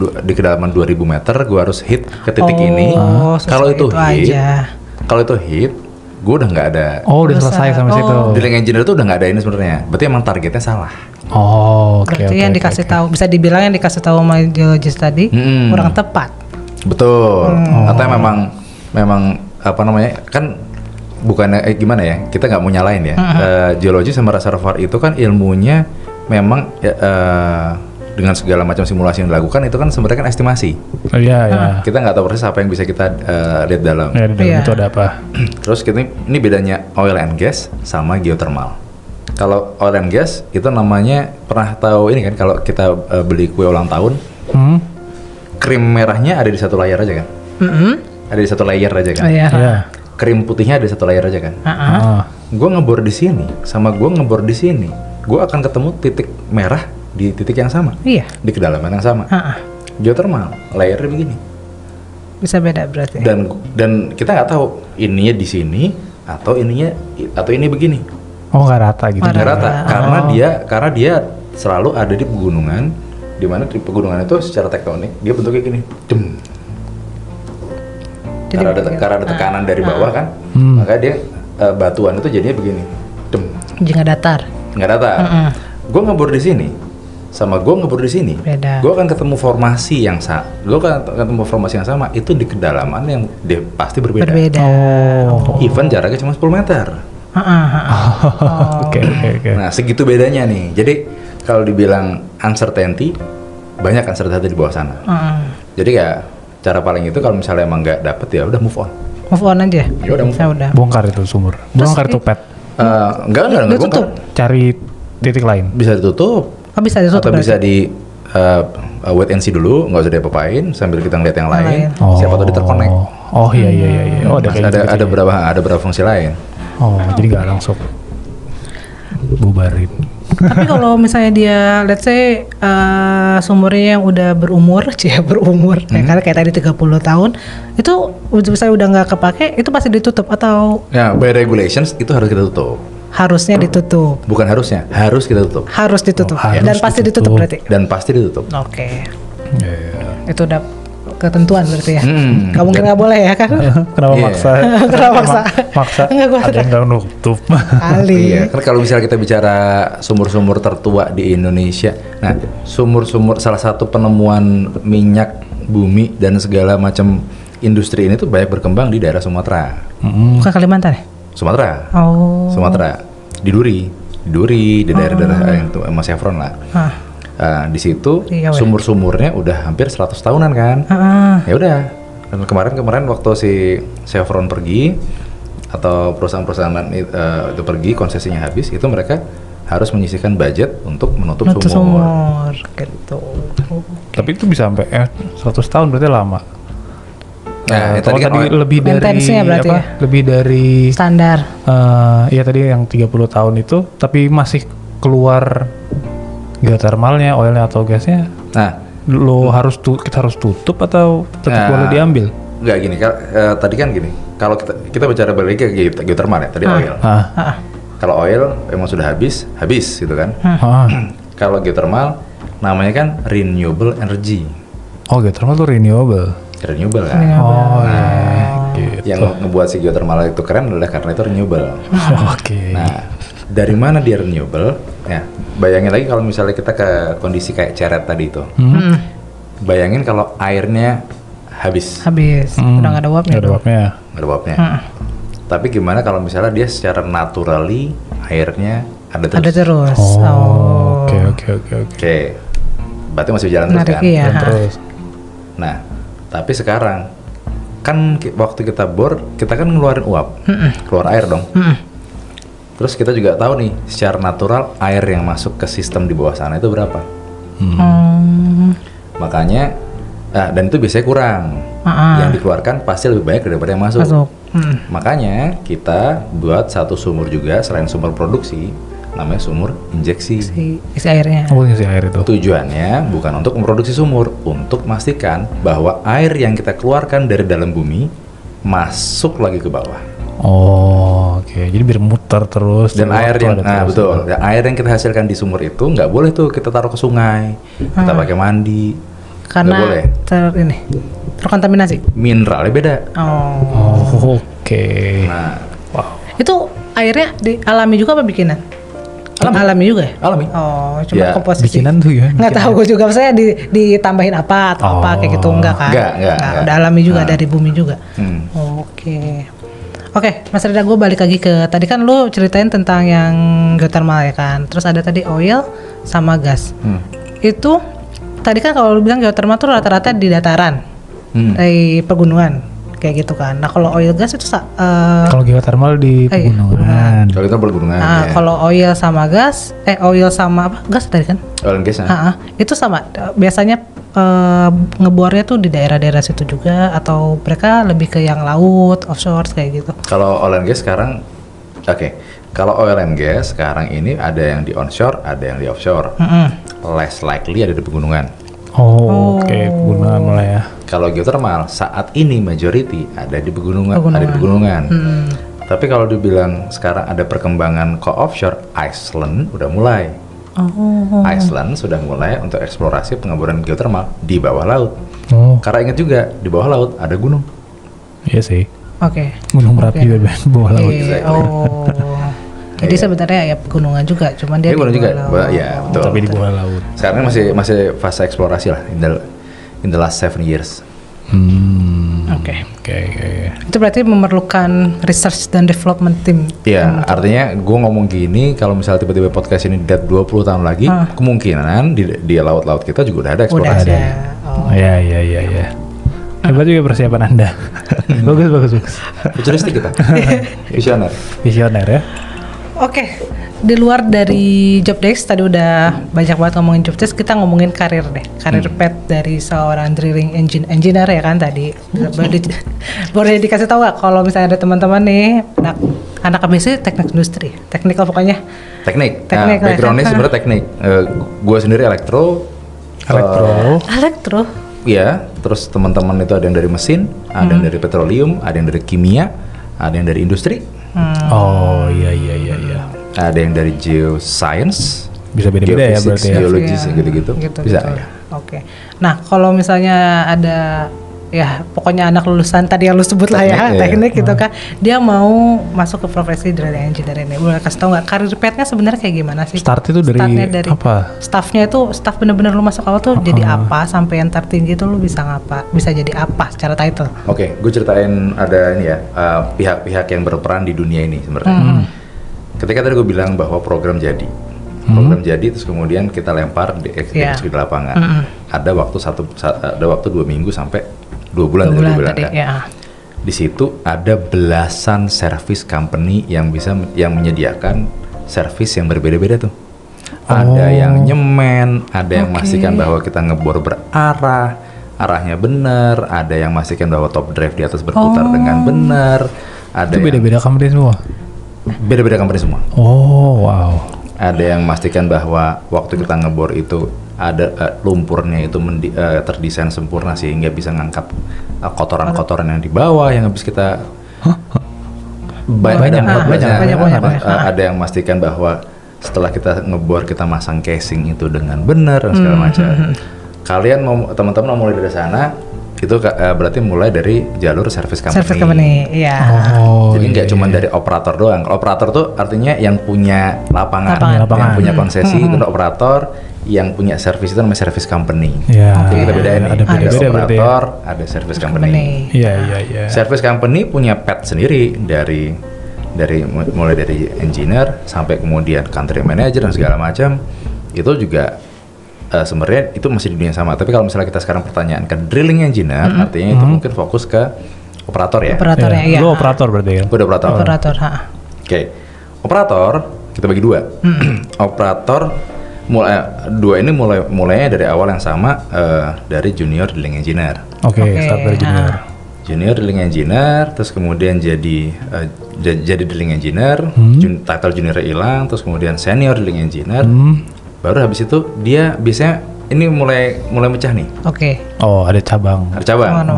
Speaker 3: 2000 meter, gua harus hit ke titik ini.
Speaker 2: sesuai
Speaker 3: Kalau itu hit,
Speaker 2: aja.
Speaker 3: gua udah nggak ada.
Speaker 1: Udah selesai sama situ.
Speaker 3: Drilling engineer itu udah nggak ada ini sebenarnya. Berarti emang targetnya salah.
Speaker 1: Oke.
Speaker 2: Berarti yang dikasih tahu, bisa dibilang yang dikasih tahu sama geologis tadi kurang tepat.
Speaker 3: Betul. Atau memang apa namanya kan bukannya gimana ya? Kita nggak mau nyalain ya. Geologi sama reservoir itu kan ilmunya memang dengan segala macam simulasi yang dilakukan itu kan sebenarnya kan estimasi.
Speaker 1: Iya.
Speaker 3: Kita nggak tahu persis apa yang bisa kita lihat dalam.
Speaker 1: Ya, di dalam
Speaker 2: Iya.
Speaker 1: itu ada apa?
Speaker 3: Terus ini bedanya oil and gas sama geothermal. Kalau oil and gas itu namanya, pernah tahu ini kan, kalau kita beli kue ulang tahun, krim merahnya ada di satu layer aja kan? Ada di satu layer aja kan?
Speaker 2: Iya.
Speaker 1: Iya.
Speaker 3: Krim putihnya ada di satu layer aja kan? Gue ngebor di sini sama gue ngebor di sini, gue akan ketemu titik merah di titik yang sama,
Speaker 2: Iya.
Speaker 3: di kedalaman yang sama. Geothermal layernya begini,
Speaker 2: Bisa beda berarti.
Speaker 3: dan kita nggak tahu ininya di sini atau ini begini.
Speaker 1: Nggak rata gitu.
Speaker 3: Nggak rata karena dia selalu ada di pegunungan, di mana di pegunungan itu secara tektonik dia bentuknya gini, karena ada tekanan dari bawah kan, maka dia batuan itu jadinya begini,
Speaker 2: Jika datar.
Speaker 3: nggak datar. Gue ngebor di sini sama gue ngebor di sini,
Speaker 2: Beda.
Speaker 3: gue akan ketemu formasi yang sama, itu di kedalaman yang dia pasti berbeda. Even jaraknya cuma 10 meter.
Speaker 1: Oke.
Speaker 3: Nah segitu bedanya nih. Jadi kalau dibilang uncertainty, banyak uncertainty di bawah sana. Jadi ya cara paling itu kalau misalnya emang nggak dapet ya udah move on.
Speaker 2: Move on aja.
Speaker 3: Ya udah move on.
Speaker 1: Bongkar itu sumur. Bongkar itu pet.
Speaker 3: Enggak
Speaker 2: Ditutup.
Speaker 3: bongkar.
Speaker 1: Cari titik lain.
Speaker 3: Bisa ditutup.
Speaker 2: Bisa ditutup
Speaker 3: Atau
Speaker 2: berarti.
Speaker 3: bisa di wait and see dulu, nggak usah diapa-apain sambil kita ngeliat yang lain. Siapa tahu diterkonek.
Speaker 1: Iya. Oh,
Speaker 3: Ada beberapa fungsi lain.
Speaker 1: Jadi nggak langsung bubarin.
Speaker 2: Tapi kalau misalnya dia, let's say sumurnya yang udah berumur, ya karena kayak tadi 30 tahun, itu misalnya udah nggak kepake, itu pasti ditutup atau
Speaker 3: Ya, by regulations itu harus kita tutup.
Speaker 2: harusnya ditutup?
Speaker 3: Bukan harusnya, harus kita tutup.
Speaker 2: Harus ditutup.
Speaker 1: Harus
Speaker 2: Dan pasti ditutup berarti.
Speaker 3: Dan pasti ditutup.
Speaker 2: Oke.
Speaker 1: Iya.
Speaker 2: Itu udah ketentuan berarti ya.
Speaker 3: Hmm.
Speaker 2: Gak mungkin nggak boleh ya kan?
Speaker 1: Kenapa
Speaker 3: Iya.
Speaker 1: maksa?
Speaker 2: Kenapa maksa?
Speaker 1: Maksa.
Speaker 2: Enggak, gua
Speaker 1: Ada yang nggak nutup.
Speaker 2: Kali.
Speaker 3: Iya, kan kalau misalnya kita bicara sumur-sumur tertua di Indonesia, nah sumur-sumur salah satu penemuan minyak bumi dan segala macam industri ini tuh banyak berkembang di daerah Sumatera.
Speaker 2: Bukan Kalimantan ya?
Speaker 3: Sumatera,
Speaker 2: Oh.
Speaker 3: Sumatera, di Duri, di daerah-daerah yang itu Mas Chevron lah. Di situ
Speaker 2: Iya, weh.
Speaker 3: sumur-sumurnya udah hampir 100 tahunan kan. Ya udah. Dan kemarin waktu si Chevron pergi atau perusahaan-perusahaan itu pergi, konsesinya habis, itu mereka harus menyisihkan budget untuk menutup sumur.
Speaker 2: Gitu.
Speaker 1: Tapi itu bisa sampai 100 tahun berarti lama.
Speaker 3: Nah,
Speaker 1: kalau
Speaker 3: tadi kan
Speaker 1: tadi lebih dari
Speaker 2: Maintenance-nya berarti
Speaker 1: apa?
Speaker 2: ya?
Speaker 1: Lebih dari
Speaker 2: Standar.
Speaker 1: ya tadi yang 30 tahun itu, tapi masih keluar geothermalnya, oilnya atau gasnya,
Speaker 3: Nah,
Speaker 1: kita harus tutup atau tetap boleh diambil?
Speaker 3: nggak gini, tadi kan gini. Kalau kita bicara balik ke geothermal ya, tadi oil.
Speaker 2: Ah.
Speaker 3: Kalau oil emang sudah habis gitu kan. Kalau geothermal namanya kan renewable energy.
Speaker 1: Oh, geothermal tuh renewable.
Speaker 3: Renewable kan.
Speaker 1: Oh, iya. Gitu.
Speaker 3: Yang ngebuat si geothermal itu keren adalah karena itu renewable.
Speaker 1: Oke.
Speaker 3: Nah, dari mana dia renewable? Ya, bayangin lagi kalau misalnya kita ke kondisi kayak ceret tadi itu. Bayangin kalau airnya habis,
Speaker 2: Udah nggak ada uapnya.
Speaker 1: Nggak ada uapnya.
Speaker 3: nggak ada uapnya. Tapi gimana kalau misalnya dia secara naturally airnya ada terus?
Speaker 2: Ada terus.
Speaker 1: Oh, oke.
Speaker 3: Oke, berarti masih jalan terus
Speaker 2: Menarik
Speaker 3: kan?
Speaker 2: ya.
Speaker 1: Dan terus.
Speaker 3: Nah, tapi sekarang kan waktu kita bor, kita kan ngeluarin uap, keluar air dong. Terus kita juga tahu nih, secara natural air yang masuk ke sistem di bawah sana itu berapa? Makanya, dan itu biasanya kurang. Yang dikeluarkan pasti lebih banyak daripada yang masuk. Makanya kita buat satu sumur juga selain sumur produksi, namanya sumur injeksi.
Speaker 2: Isi airnya.
Speaker 1: Oh, ngisi air itu.
Speaker 3: Tujuannya bukan untuk memproduksi sumur, untuk memastikan bahwa air yang kita keluarkan dari dalam bumi masuk lagi ke bawah.
Speaker 1: Oh, oke. Jadi biar muter terus.
Speaker 3: Dan air yang, betul. Dan air yang kita hasilkan di sumur itu nggak boleh tuh kita taruh ke sungai, kita pakai mandi.
Speaker 2: Karena
Speaker 3: Nggak boleh.
Speaker 2: terkontaminasi.
Speaker 3: Mineralnya beda.
Speaker 1: Oh, oke.
Speaker 3: Nah,
Speaker 1: Wow.
Speaker 2: Itu airnya alami juga apa bikinan? Alami juga ya?
Speaker 3: alami.
Speaker 2: Oh, cuma
Speaker 3: Ya,
Speaker 2: komposisi.
Speaker 1: Bikinan tuh ya.
Speaker 2: Nggak tahu gue juga, saya ditambahin apa atau apa kayak gitu, enggak kan?
Speaker 3: Enggak.
Speaker 2: Udah alami juga, dari bumi juga.
Speaker 3: Hmm.
Speaker 2: Oke, Mas Rida, gue balik lagi ke tadi kan lu ceritain tentang yang geothermal ya kan. Terus ada tadi oil sama gas. Itu tadi kan kalau lu bilang geothermal tuh rata-rata di dataran, di pegunungan kayak gitu kan. Nah kalau oil gas itu
Speaker 1: Kalau geothermal di pegunungan.
Speaker 3: Kalau kita pegunungan.
Speaker 2: nah,
Speaker 3: Ya.
Speaker 2: kalau oil sama gas, oil sama apa? Gas tadi kan?
Speaker 3: Oil and gas,
Speaker 2: Itu sama. Biasanya ngebornya tuh di daerah-daerah situ juga atau mereka lebih ke yang laut, offshore kayak gitu?
Speaker 3: Kalau oil and gas sekarang, kalau oil and gas sekarang ini ada yang di onshore, ada yang di offshore. Less likely ada di pegunungan.
Speaker 1: Oh, oke. Pegunungan malah ya.
Speaker 3: Kalau geothermal saat ini majority ada di pegunungan. Ada di pegunungan. Tapi kalau dibilang sekarang ada perkembangan ke offshore, Iceland udah mulai. Iceland sudah mulai untuk eksplorasi pengeboran geothermal di bawah laut.
Speaker 1: Oh,
Speaker 3: Karena ingat juga di bawah laut ada gunung.
Speaker 1: iya sih.
Speaker 2: Oke.
Speaker 1: Gunung Merapi di bawah laut.
Speaker 2: Jadi sebenarnya ya pegunungan juga, cuman dia
Speaker 3: Ini gunung
Speaker 2: di
Speaker 3: juga,
Speaker 2: bawah laut.
Speaker 3: ya betul.
Speaker 1: Tapi di bawah laut.
Speaker 3: Sekarang masih fase eksplorasi lah in the last 7 years.
Speaker 2: Oke.
Speaker 1: Oke.
Speaker 2: Itu berarti memerlukan research dan development team.
Speaker 3: Ya, artinya gue ngomong gini, kalau misalnya tiba-tiba podcast ini dead 20 tahun lagi, kemungkinan di laut-laut kita juga udah ada
Speaker 2: Udah
Speaker 3: eksplorasi.
Speaker 2: ada. Oh.
Speaker 1: Iya. Hebat juga persiapan Anda. bagus.
Speaker 3: Futuristik kita. Visioner.
Speaker 1: Visioner ya.
Speaker 2: Oke, di luar dari job desk tadi udah banyak banget ngomongin job desk, kita ngomongin karir deh, karir path dari seorang drilling engineer ya kan tadi. Boleh dikasih tahu nggak kalau misalnya ada teman-teman nih anak ABC teknik industri, teknikal pokoknya.
Speaker 3: Teknik.
Speaker 2: Teknik,
Speaker 3: Nah, backgroundnya sebenarnya teknik. Gue sendiri elektro.
Speaker 2: Elektro.
Speaker 3: Iya. Terus teman-teman itu ada yang dari mesin, ada yang dari petroleum, ada yang dari kimia, ada yang dari industri.
Speaker 1: Oh, iya.
Speaker 3: Ada yang dari geoscience,
Speaker 1: Bisa beda-beda ya
Speaker 3: geophysics,
Speaker 1: berarti ya.
Speaker 3: geologis, gitu-gitu. Bisa ya.
Speaker 2: Oke. Nah, kalau misalnya ada ya pokoknya anak lulusan tadi yang lu sebut lah ya, teknik gitu kan, dia mau masuk ke profesi drilling engineer ini, boleh kasih tau nggak karir path-nya sebenarnya kayak gimana sih?
Speaker 1: Start itu
Speaker 2: Startnya
Speaker 1: dari apa?
Speaker 2: Staffnya itu staff bener-bener lu masuk awal tuh jadi apa, sampai yang tertinggi tuh lu bisa ngapa, bisa jadi apa secara title?
Speaker 3: Oke, gue ceritain ada ini ya, pihak-pihak yang berperan di dunia ini sebenarnya. Ketika tadi gue bilang bahwa program jadi, terus kemudian kita lempar di eksekusi di lapangan. Ada waktu 2 minggu sampai 2 bulan
Speaker 2: tadi,
Speaker 3: kan.
Speaker 2: ya.
Speaker 3: Di situ ada belasan service company yang menyediakan service yang berbeda-beda tuh. Ada yang nyemen, ada yang memastikan bahwa kita ngebor berarah, arahnya benar, ada yang memastikan bahwa top drive di atas berputar dengan benar, ada
Speaker 1: Itu
Speaker 3: yang
Speaker 1: beda-beda company semua.
Speaker 3: beda-beda company semua.
Speaker 1: Oh, wow.
Speaker 3: Ada yang memastikan bahwa waktu kita ngebor itu ada lumpurnya itu terdesain sempurna sehingga bisa ngangkat kotoran-kotoran yang di bawah yang habis kita banyak. Ada yang memastikan bahwa setelah kita ngebor kita masang casing itu dengan benar dan segala macam. Kalian teman-teman mau mulai dari sana itu berarti mulai dari jalur service company.
Speaker 2: Service company, iya.
Speaker 3: Jadi nggak cuma dari operator doang. Kalau operator tuh artinya yang punya lapangan. Yang punya konsesi itu operator, yang punya service itu namanya service company. Jadi kita bedain nih. Ada operator, ada service company.
Speaker 1: Iya.
Speaker 3: Service company punya pet sendiri dari mulai dari engineer sampai kemudian country manager dan segala macam. Itu juga sebenarnya itu masih di dunia sama. Tapi kalau misalnya kita sekarang pertanyaan ke drilling engineer, artinya itu mungkin fokus ke operator ya.
Speaker 2: Operator ya.
Speaker 1: Lu operator berarti ya?
Speaker 3: Gue udah operator.
Speaker 2: Operator,
Speaker 3: Oke. Operator kita bagi dua. Operator mulainya dari awal yang sama dari junior drilling engineer.
Speaker 1: Oke, start dari junior.
Speaker 3: Junior drilling engineer, terus kemudian jadi drilling engineer, title juniornya hilang, terus kemudian senior drilling engineer. Baru habis itu dia biasanya ini mulai mecah nih.
Speaker 2: Oke.
Speaker 1: Oh, ada cabang.
Speaker 3: Ada cabang.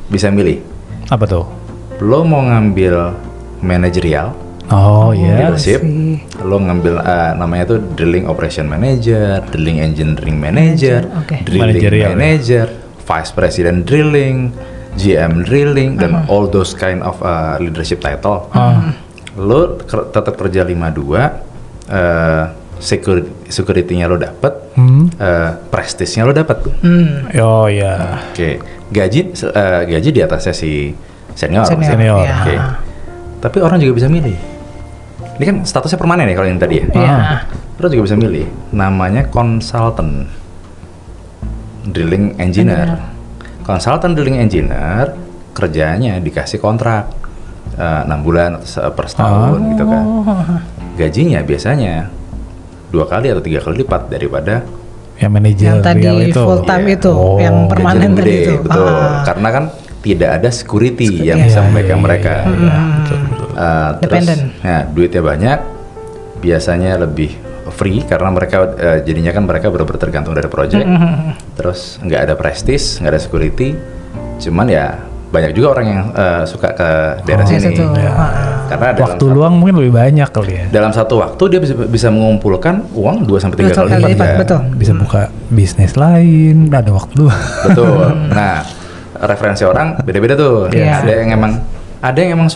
Speaker 3: Bisa milih.
Speaker 1: Apa tuh?
Speaker 3: Lo mau ngambil manajerial.
Speaker 1: Oh iya.
Speaker 3: Leadership. Lo ngambil namanya tuh drilling operation manager, drilling engineering manager, drilling manager, vice president drilling, GM drilling, dan all those kind of leadership title. Lo tetap kerja 52. Security-nya lo dapet, prestisnya lo dapet.
Speaker 1: Oh iya.
Speaker 3: Oke. Gaji di atasnya si senior. Oke. Tapi orang juga bisa milih. Ini kan statusnya permanen ya kalau yang tadi ya. Orang juga bisa milih. Namanya consultant drilling engineer. Consultant drilling engineer kerjanya dikasih kontrak 6 bulan atau per setahun gitu kan. Gajinya biasanya 2 kali atau 3 kali lipat daripada
Speaker 1: yang manajer
Speaker 2: yang tadi
Speaker 1: itu.
Speaker 2: full time itu, yang permanen tadi itu.
Speaker 3: Betul. Karena kan tidak ada security yang bisa memegang mereka. Terus, duitnya banyak, biasanya lebih free karena mereka jadinya kan mereka benar-benar tergantung dari project. Terus nggak ada prestis, nggak ada security. Cuman ya banyak juga orang yang suka ke daerah sini. Karena
Speaker 1: waktu luang mungkin lebih banyak kali ya.
Speaker 3: Dalam satu waktu dia bisa mengumpulkan uang 2-3 kali lipat.
Speaker 2: Betul.
Speaker 1: Bisa buka bisnis lain, ada waktu luang.
Speaker 3: Betul. Nah, referensi orang beda-beda tuh. Ada yang emang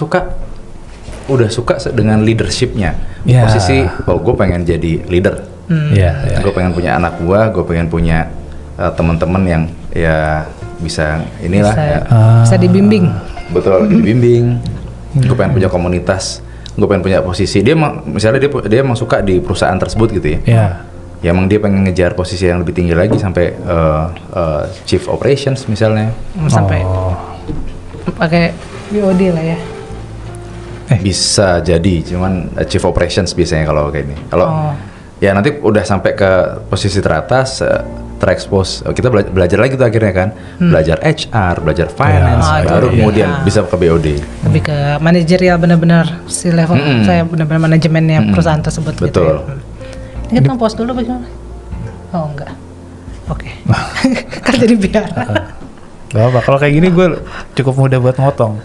Speaker 3: udah suka dengan leadershipnya. Posisi, gue pengen jadi leader. Gue pengen punya anak buah, gue pengen punya teman-teman yang ya bisa
Speaker 2: bisa dibimbing.
Speaker 3: Betul, dibimbing. Gue pengen punya komunitas, gue pengen punya posisi. Misalnya dia emang suka di perusahaan tersebut gitu ya. Ya emang dia pengen ngejar posisi yang lebih tinggi lagi sampai chief operations misalnya.
Speaker 2: Sampai pakai BOD lah ya.
Speaker 3: Bisa jadi, cuman chief operations biasanya kalau kayak ini. Kalau ya nanti udah sampai ke posisi teratas, terekspos, kita belajar lagi tuh akhirnya kan, belajar HR, belajar finance, baru kemudian bisa ke BOD.
Speaker 2: Lebih ke manajerial benar-benar si level saya benar-benar manajemennya perusahaan tersebut.
Speaker 3: Betul.
Speaker 2: Gitu ya. Ini kita pause dulu bagaimana? Oh enggak. Oke. Kan jadi biar.
Speaker 1: Gak apa, kalau kayak gini gue cukup mudah buat ngotong.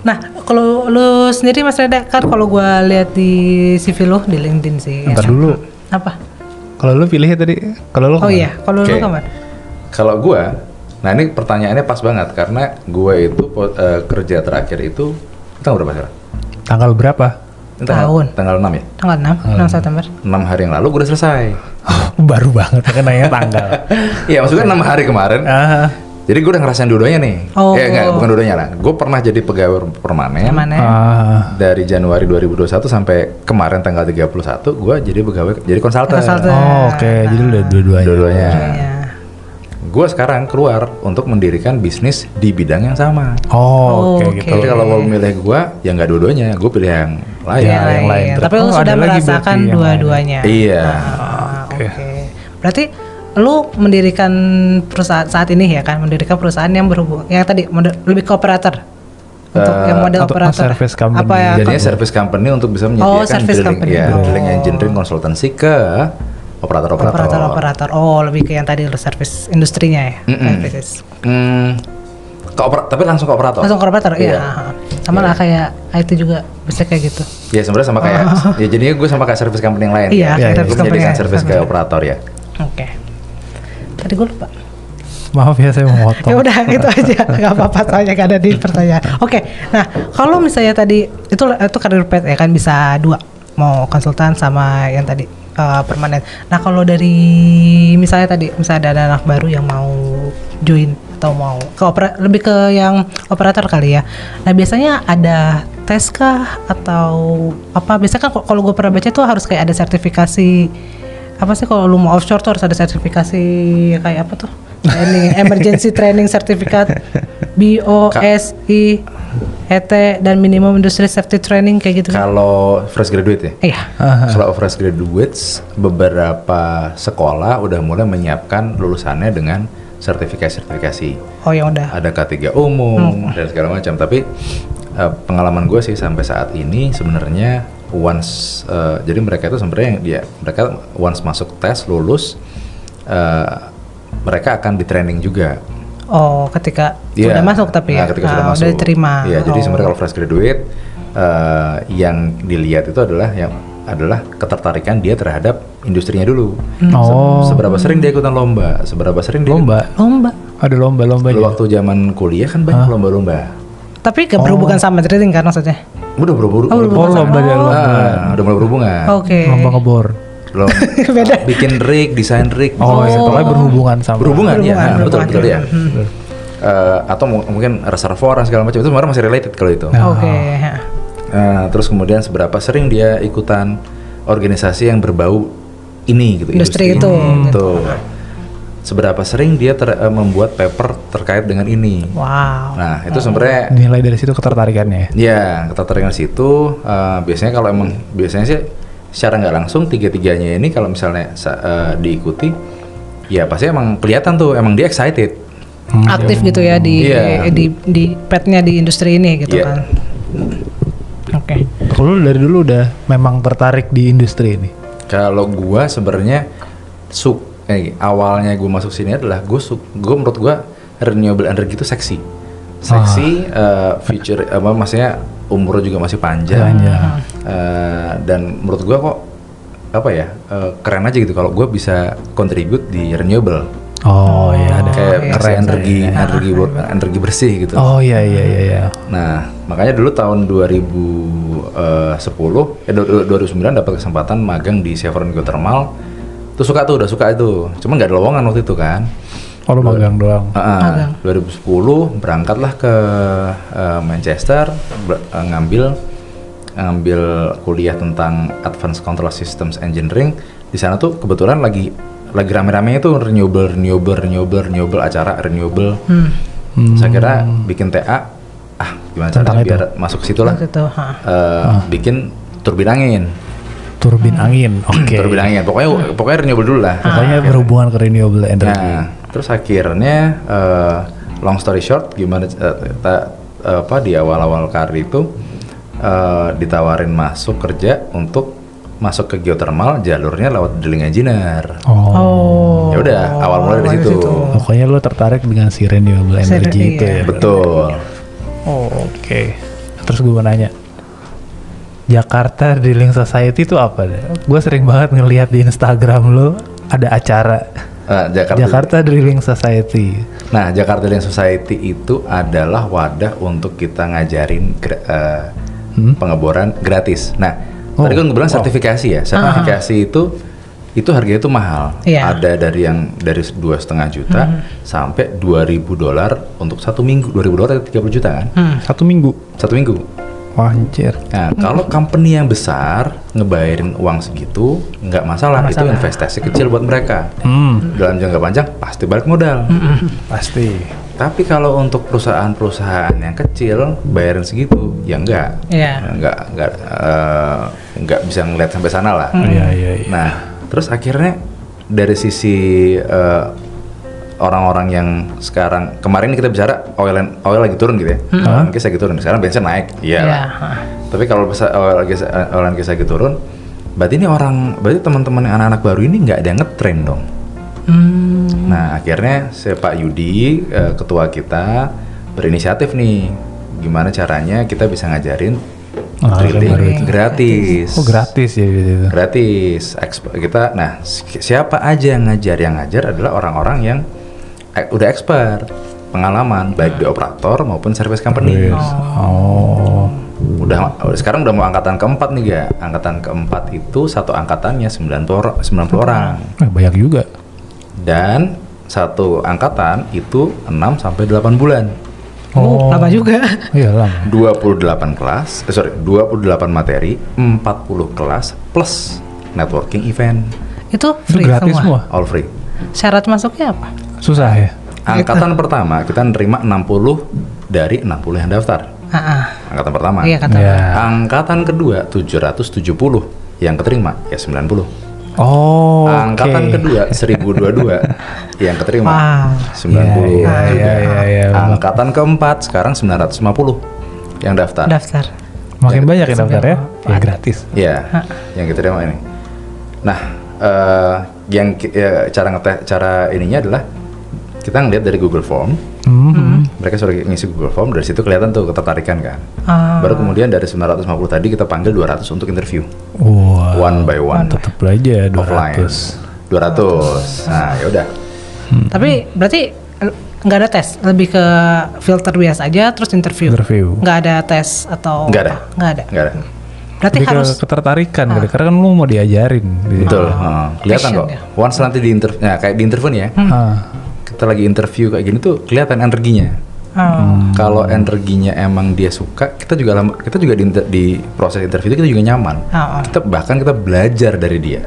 Speaker 2: Nah, kalau lu sendiri Mas Reda, kan kalau gue lihat di CV lu di LinkedIn sih.
Speaker 1: Ntar dulu.
Speaker 2: Apa?
Speaker 1: Kalau lu pilihnya tadi, kalau lu
Speaker 2: kemana? Oh iya, kalau lu kemana?
Speaker 3: Kalau gue, nah ini pertanyaannya pas banget karena gue itu kerja terakhir itu tanggal berapa sekarang?
Speaker 1: Tanggal berapa?
Speaker 3: Tanggal 6 ya?
Speaker 2: Tanggal 6 September.
Speaker 3: 6 hari yang lalu gue udah selesai.
Speaker 1: Baru banget kan nanya tanggal.
Speaker 3: Iya maksudnya 6 hari kemarin. Jadi gue udah ngerasain dua-duanya nih. Bukan dua-duanya lah. Gue pernah jadi pegawai permanen. Dari Januari 2021 sampai kemarin tanggal 31 gue jadi konsultan.
Speaker 1: Oke. Jadi udah dua-duanya.
Speaker 3: Gue sekarang keluar untuk mendirikan bisnis di bidang yang sama.
Speaker 1: Oke. Gitu.
Speaker 3: Jadi kalau mau milih gue, ya nggak dua-duanya. Gue pilih yang lain.
Speaker 1: Yang lain.
Speaker 2: Tapi lu sudah merasakan dua-duanya.
Speaker 3: Iya.
Speaker 2: Oke. Berarti lu mendirikan perusahaan saat ini ya kan, mendirikan perusahaan yang berhubung, yang tadi lebih ke operator. Untuk yang model
Speaker 1: atau
Speaker 2: operator.
Speaker 1: service company.
Speaker 2: Apa ya?
Speaker 3: Jadinya service company untuk bisa menyediakan
Speaker 2: service
Speaker 3: drilling,
Speaker 2: company.
Speaker 3: ya, drilling engineering konsultansi ke operator-operator.
Speaker 2: Operator. Oh, lebih ke yang tadi service industrinya ya. Services.
Speaker 3: Tapi langsung ke operator.
Speaker 2: Langsung ke operator, iya.
Speaker 3: Iya.
Speaker 2: Sama lah kayak IT juga bisa kayak gitu.
Speaker 3: Ya sebenarnya sama kayak, ya jadinya gue sama kayak service company yang lain.
Speaker 2: Iya,
Speaker 3: ya.
Speaker 2: kayak
Speaker 3: Gue
Speaker 2: service company
Speaker 3: menjadikan
Speaker 2: yang
Speaker 3: service
Speaker 2: lain.
Speaker 3: ke operator ya.
Speaker 2: Oke. Tadi gue lupa.
Speaker 1: Maaf ya saya memotong.
Speaker 2: Ya udah itu aja, nggak apa-apa soalnya nggak ada di pertanyaan. Oke, nah kalau misalnya tadi itu karir path ya kan bisa dua, mau konsultan sama yang tadi permanen. Nah kalau dari misalnya ada anak baru yang mau join atau mau ke lebih ke yang operator kali ya. Nah biasanya ada tes kah atau apa? Biasanya kan kalau gue pernah baca tuh harus kayak ada sertifikasi apa sih, kalau lu mau offshore tuh harus ada sertifikasi kayak apa tuh? Training, emergency training certificate, BOSI, ET dan minimum industry safety training kayak gitu.
Speaker 3: Kalau fresh graduate ya?
Speaker 2: Iya.
Speaker 3: Kalau fresh graduates, beberapa sekolah udah mulai menyiapkan lulusannya dengan sertifikasi.
Speaker 2: Oh yang udah.
Speaker 3: Ada K3 umum dan segala macam. Tapi pengalaman gue sih sampai saat ini sebenarnya jadi mereka itu sebenarnya mereka once masuk tes lulus, mereka akan di training juga.
Speaker 2: Oh, ketika sudah masuk tapi ya.
Speaker 3: Ketika sudah masuk.
Speaker 2: Udah diterima.
Speaker 3: Iya, jadi sebenarnya kalau fresh graduate yang dilihat itu adalah ketertarikan dia terhadap industrinya dulu. Seberapa sering dia ikutan lomba, seberapa sering dia
Speaker 2: Lomba.
Speaker 1: Ada lomba-lomba.
Speaker 3: Dulu waktu zaman kuliah kan banyak lomba-lomba.
Speaker 2: Tapi gak berhubungan sama trading kan maksudnya?
Speaker 3: Udah berhubungan. Udah mulai berhubungan.
Speaker 2: Oke.
Speaker 1: Lomba ngebor.
Speaker 2: Beda.
Speaker 3: Bikin rig, desain rig.
Speaker 1: Iya, pokoknya berhubungan sama.
Speaker 3: Berhubungan ya, betul ya.
Speaker 1: Betul.
Speaker 3: Atau mungkin reservoir dan segala macam itu sebenarnya masih related kalau itu.
Speaker 2: Oke.
Speaker 3: Terus kemudian seberapa sering dia ikutan organisasi yang berbau ini gitu,
Speaker 2: Industri itu.
Speaker 3: Tuh. Seberapa sering dia membuat paper terkait dengan ini.
Speaker 2: Wow.
Speaker 3: Nah, itu sebenarnya
Speaker 1: Nilai dari situ ketertarikannya.
Speaker 3: ya ketertarikan situ. Biasanya kalau biasanya sih secara nggak langsung tiga-tiganya ini kalau misalnya diikuti, ya pasti emang kelihatan tuh emang dia excited.
Speaker 2: Aktif gitu ya di petnya di industri ini gitu
Speaker 3: Iya.
Speaker 2: kan. Oke.
Speaker 1: Kalau lu dari dulu udah memang tertarik di industri ini.
Speaker 3: Kalau gua sebenarnya awalnya gua masuk sini adalah menurut gua renewable energy itu seksi, future maksudnya umurnya juga masih panjang. Dan menurut gua kok keren aja gitu kalau gua bisa contribute di renewable.
Speaker 1: Oh iya, ada
Speaker 3: Kayak energi bersih gitu.
Speaker 1: Oh iya.
Speaker 3: Nah, makanya dulu tahun 2009 dapat kesempatan magang di Chevron Geothermal. Udah suka itu. Cuma nggak ada lowongan waktu itu kan.
Speaker 1: Oh lu magang doang.
Speaker 3: 2010 berangkatlah ke Manchester ngambil kuliah tentang Advanced Control Systems Engineering. Di sana tuh kebetulan lagi rame-ramenya itu renewable acara renewable. Saya kira bikin TA gimana caranya biar masuk ke situ lah. Bikin turbin angin. Turbin angin. Pokoknya renewable dulu lah.
Speaker 1: Pokoknya berhubungan ke renewable energy.
Speaker 3: Nah, terus akhirnya long story short gimana di awal-awal karir itu ditawarin masuk kerja untuk masuk ke geothermal, jalurnya lewat drilling engineer. Ya udah, awal mulai dari situ.
Speaker 1: Pokoknya lo tertarik dengan si renewable energy itu ya.
Speaker 3: Betul.
Speaker 1: Oke. Terus gue mau nanya, Jakarta Drilling Society itu apa deh? Gue sering banget ngelihat di Instagram lo ada acara Jakarta Drilling Society.
Speaker 3: Nah, Jakarta Drilling Society itu adalah wadah untuk kita ngajarin pengeboran gratis. Nah, tadi kan gue bilang sertifikasi ya. Sertifikasi itu harganya itu mahal. Ada dari 2,5 juta sampai $2.000 untuk 1 minggu. $2.000 30 juta kan?
Speaker 1: 1 minggu.
Speaker 3: 1 minggu.
Speaker 1: Wah, anjir.
Speaker 3: Nah, kalau company yang besar ngebayarin uang segitu nggak masalah. Itu investasi kecil buat mereka. Dalam jangka panjang pasti balik modal.
Speaker 1: Pasti.
Speaker 3: Tapi kalau untuk perusahaan-perusahaan yang kecil bayarin segitu, ya enggak, enggak bisa ngeliat sampai sana lah.
Speaker 1: Iya.
Speaker 3: Nah, terus akhirnya dari sisi orang-orang yang sekarang, kemarin kita bicara oil lagi turun gitu ya, oil and gas lagi turun, sekarang bensin naik, iya.
Speaker 2: Iya.
Speaker 3: Tapi kalau oil and gas lagi turun, berarti teman-teman yang anak-anak baru ini nggak ada yang ngetrend dong. Nah akhirnya Pak Yudi, ketua kita, berinisiatif nih, gimana caranya kita bisa ngajarin drilling gratis.
Speaker 1: Oh gratis ya gitu.
Speaker 3: Gratis. Kita, nah siapa aja yang ngajar? Yang ngajar adalah orang-orang yang udah expert, pengalaman baik di operator maupun service company. Sekarang udah mau angkatan keempat nih ga. Angkatan keempat itu satu angkatannya 90 orang.
Speaker 1: Banyak juga.
Speaker 3: Dan satu angkatan itu 6 sampai 8 bulan.
Speaker 2: Lama juga.
Speaker 1: Iya lama.
Speaker 3: 28 materi, 40 kelas plus networking event.
Speaker 2: Itu
Speaker 1: Itu
Speaker 2: free
Speaker 1: gratis semua.
Speaker 3: All free.
Speaker 2: Syarat masuknya apa?
Speaker 1: Susah ya.
Speaker 3: Angkatan pertama kita nerima 60 dari 60 yang daftar. Angkatan pertama.
Speaker 2: Iya kata.
Speaker 1: Ya.
Speaker 3: Angkatan kedua 770 yang keterima ya 90.
Speaker 1: Oh.
Speaker 3: Angkatan
Speaker 1: oke.
Speaker 3: kedua 1022 yang keterima
Speaker 2: Wah.
Speaker 3: 90
Speaker 1: Iya,
Speaker 3: juga.
Speaker 1: iya.
Speaker 3: Angkatan keempat sekarang 950 yang daftar.
Speaker 2: Daftar.
Speaker 1: Makin banyak yang daftar ya. Ya gratis.
Speaker 3: Iya, yang keterima ini. Nah, cara ininya adalah kita ngeliat dari Google Form. Mereka sudah ngisi Google Form, dari situ kelihatan tuh ketertarikan kan. Baru kemudian dari 950 tadi kita panggil 200 untuk interview.
Speaker 1: Wah.
Speaker 3: One by one.
Speaker 1: Tetap aja 200.
Speaker 3: Offline. 200. Nah, ya udah.
Speaker 2: Tapi berarti nggak ada tes, lebih ke filter biasa aja terus interview. Nggak ada tes atau
Speaker 3: Nggak ada.
Speaker 2: apa? Nggak ada.
Speaker 3: Nggak ada.
Speaker 2: Berarti
Speaker 1: Lebih
Speaker 2: harus
Speaker 1: ke ketertarikan kali, karena kan lu mau diajarin.
Speaker 3: Betul. Kelihatan
Speaker 2: Passion
Speaker 3: kok.
Speaker 2: ya.
Speaker 3: Once nanti di interview, nah, kayak di interview nih ya. Kita lagi interview kayak gini tuh kelihatan energinya. Kalau energinya emang dia suka, kita juga di proses interview itu kita juga nyaman. Bahkan kita belajar dari dia.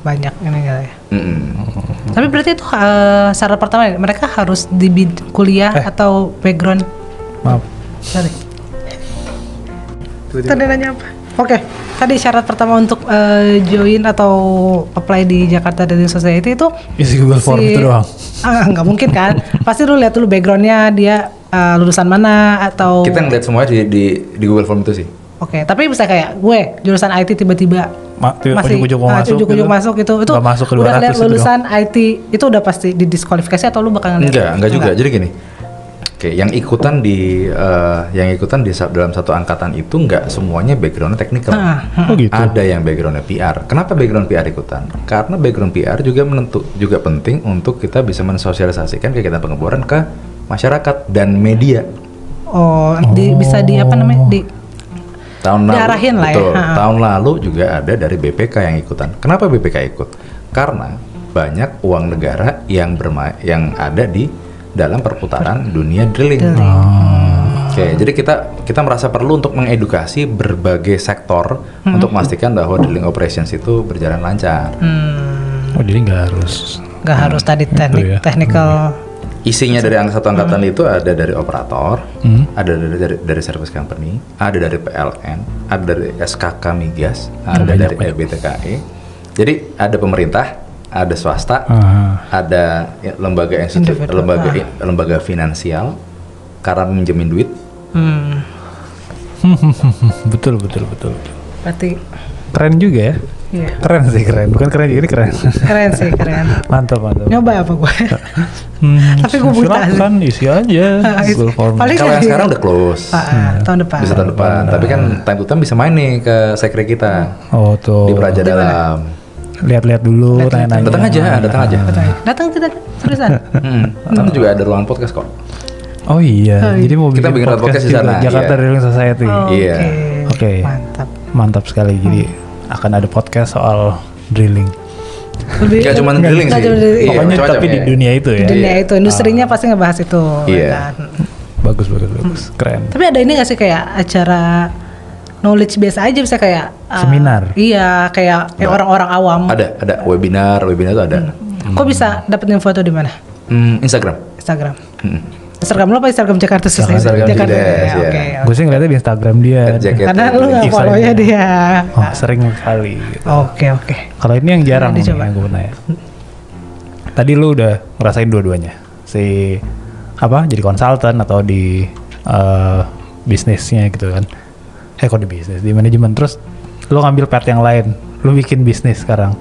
Speaker 2: Banyak ini ya. Tapi berarti itu syarat pertama mereka harus di kuliah atau background.
Speaker 1: Maaf.
Speaker 2: Sorry. Tadi nanya apa? Oke, tadi syarat pertama untuk join atau apply di Jakarta Drilling Society itu
Speaker 1: Isi Google Form itu doang.
Speaker 2: Nggak mungkin kan? Pasti lu lihat dulu backgroundnya dia lulusan mana atau.
Speaker 3: Kita ngeliat semuanya di Google Form itu sih.
Speaker 2: Oke, tapi bisa kayak gue jurusan IT tiba-tiba masih ujung-ujung masuk itu
Speaker 1: nggak masuk ke 200
Speaker 2: udah lihat
Speaker 1: itu
Speaker 2: lulusan IT itu udah pasti didiskualifikasi atau lu bakal ngeliat?
Speaker 3: Enggak juga. Jadi gini. Oke, yang ikutan di dalam satu angkatan itu nggak semuanya backgroundnya teknikal.
Speaker 1: Oh gitu.
Speaker 3: Ada yang backgroundnya PR. Kenapa background PR ikutan? Karena background PR juga penting untuk kita bisa mensosialisasikan kegiatan pengeboran ke masyarakat dan media.
Speaker 2: Bisa di apa namanya
Speaker 3: tahun lalu,
Speaker 2: diarahin lah
Speaker 3: betul,
Speaker 2: ya.
Speaker 3: Tahun lalu juga ada dari BPK yang ikutan. Kenapa BPK ikut? Karena banyak uang negara yang ada di dalam perputaran dunia drilling. Oke, jadi kita merasa perlu untuk mengedukasi berbagai sektor untuk memastikan bahwa drilling operations itu berjalan lancar.
Speaker 1: Oh jadi nggak harus
Speaker 2: tadi technical.
Speaker 3: Isinya dari satu angkatan itu ada dari operator, ada dari service company, ada dari PLN, ada dari SKK Migas, ada dari EBTKE. Jadi ada pemerintah, ada swasta, ada lembaga finansial karena minjemin duit.
Speaker 1: Betul.
Speaker 2: Berarti
Speaker 1: keren juga ya.
Speaker 2: Iya.
Speaker 1: Keren. Bukan keren juga, ini keren.
Speaker 2: Keren.
Speaker 1: Mantap.
Speaker 2: Nyoba apa gue? Tapi gue buta sih.
Speaker 1: Silakan isi aja Google Form.
Speaker 3: Kalau yang sekarang udah close.
Speaker 2: Tahun depan.
Speaker 3: Bisa tahun depan. Tapi kan time to time bisa main nih ke sekre kita.
Speaker 1: Oh tuh.
Speaker 3: Di Praja Dalam.
Speaker 1: Lihat-lihat dulu, tanya-tanya.
Speaker 3: Datang aja.
Speaker 2: Datang kita seriusan.
Speaker 3: Nanti juga ada ruangan podcast kok.
Speaker 1: Oh iya. Jadi mau
Speaker 3: Kita bikin podcast di sana,
Speaker 1: Jakarta
Speaker 3: iya.
Speaker 1: Drilling Society.
Speaker 3: Iya.
Speaker 1: Oke.
Speaker 2: Mantap
Speaker 1: Sekali. Jadi akan ada podcast soal drilling.
Speaker 3: Gak cuma drilling sih. Iya,
Speaker 1: Pokoknya
Speaker 3: macam-macam
Speaker 1: tapi di
Speaker 3: ya.
Speaker 1: dunia itu ya.
Speaker 2: Di dunia itu, industrinya pasti ngebahas itu.
Speaker 3: Iya.
Speaker 2: Kan?
Speaker 1: Bagus. Keren.
Speaker 2: Tapi ada ini nggak sih kayak acara knowledge biasa aja, bisa kayak
Speaker 1: Seminar?
Speaker 2: Iya, kayak orang-orang awam.
Speaker 3: Ada webinar itu ada.
Speaker 2: Kok bisa dapet info itu di mana?
Speaker 3: Instagram.
Speaker 2: Instagram lo apa Instagram Jakarta Society?
Speaker 3: Instagram
Speaker 2: Jakarta.
Speaker 3: Jides, ya.
Speaker 2: Oke.
Speaker 1: Gue sih ngeliatnya di Instagram dia.
Speaker 2: Karena lu nggak follow ya dia.
Speaker 1: Oh, sering sekali. Gitu.
Speaker 2: Oke.
Speaker 1: Kalau ini yang jarang
Speaker 2: Dicoba.
Speaker 1: yang gue pernah ya. tadi lu udah ngerasain dua-duanya. Si apa? Jadi konsultan atau di bisnisnya gitu kan. Kok di bisnis, di manajemen. Terus lu ngambil path yang lain. Lu bikin bisnis sekarang.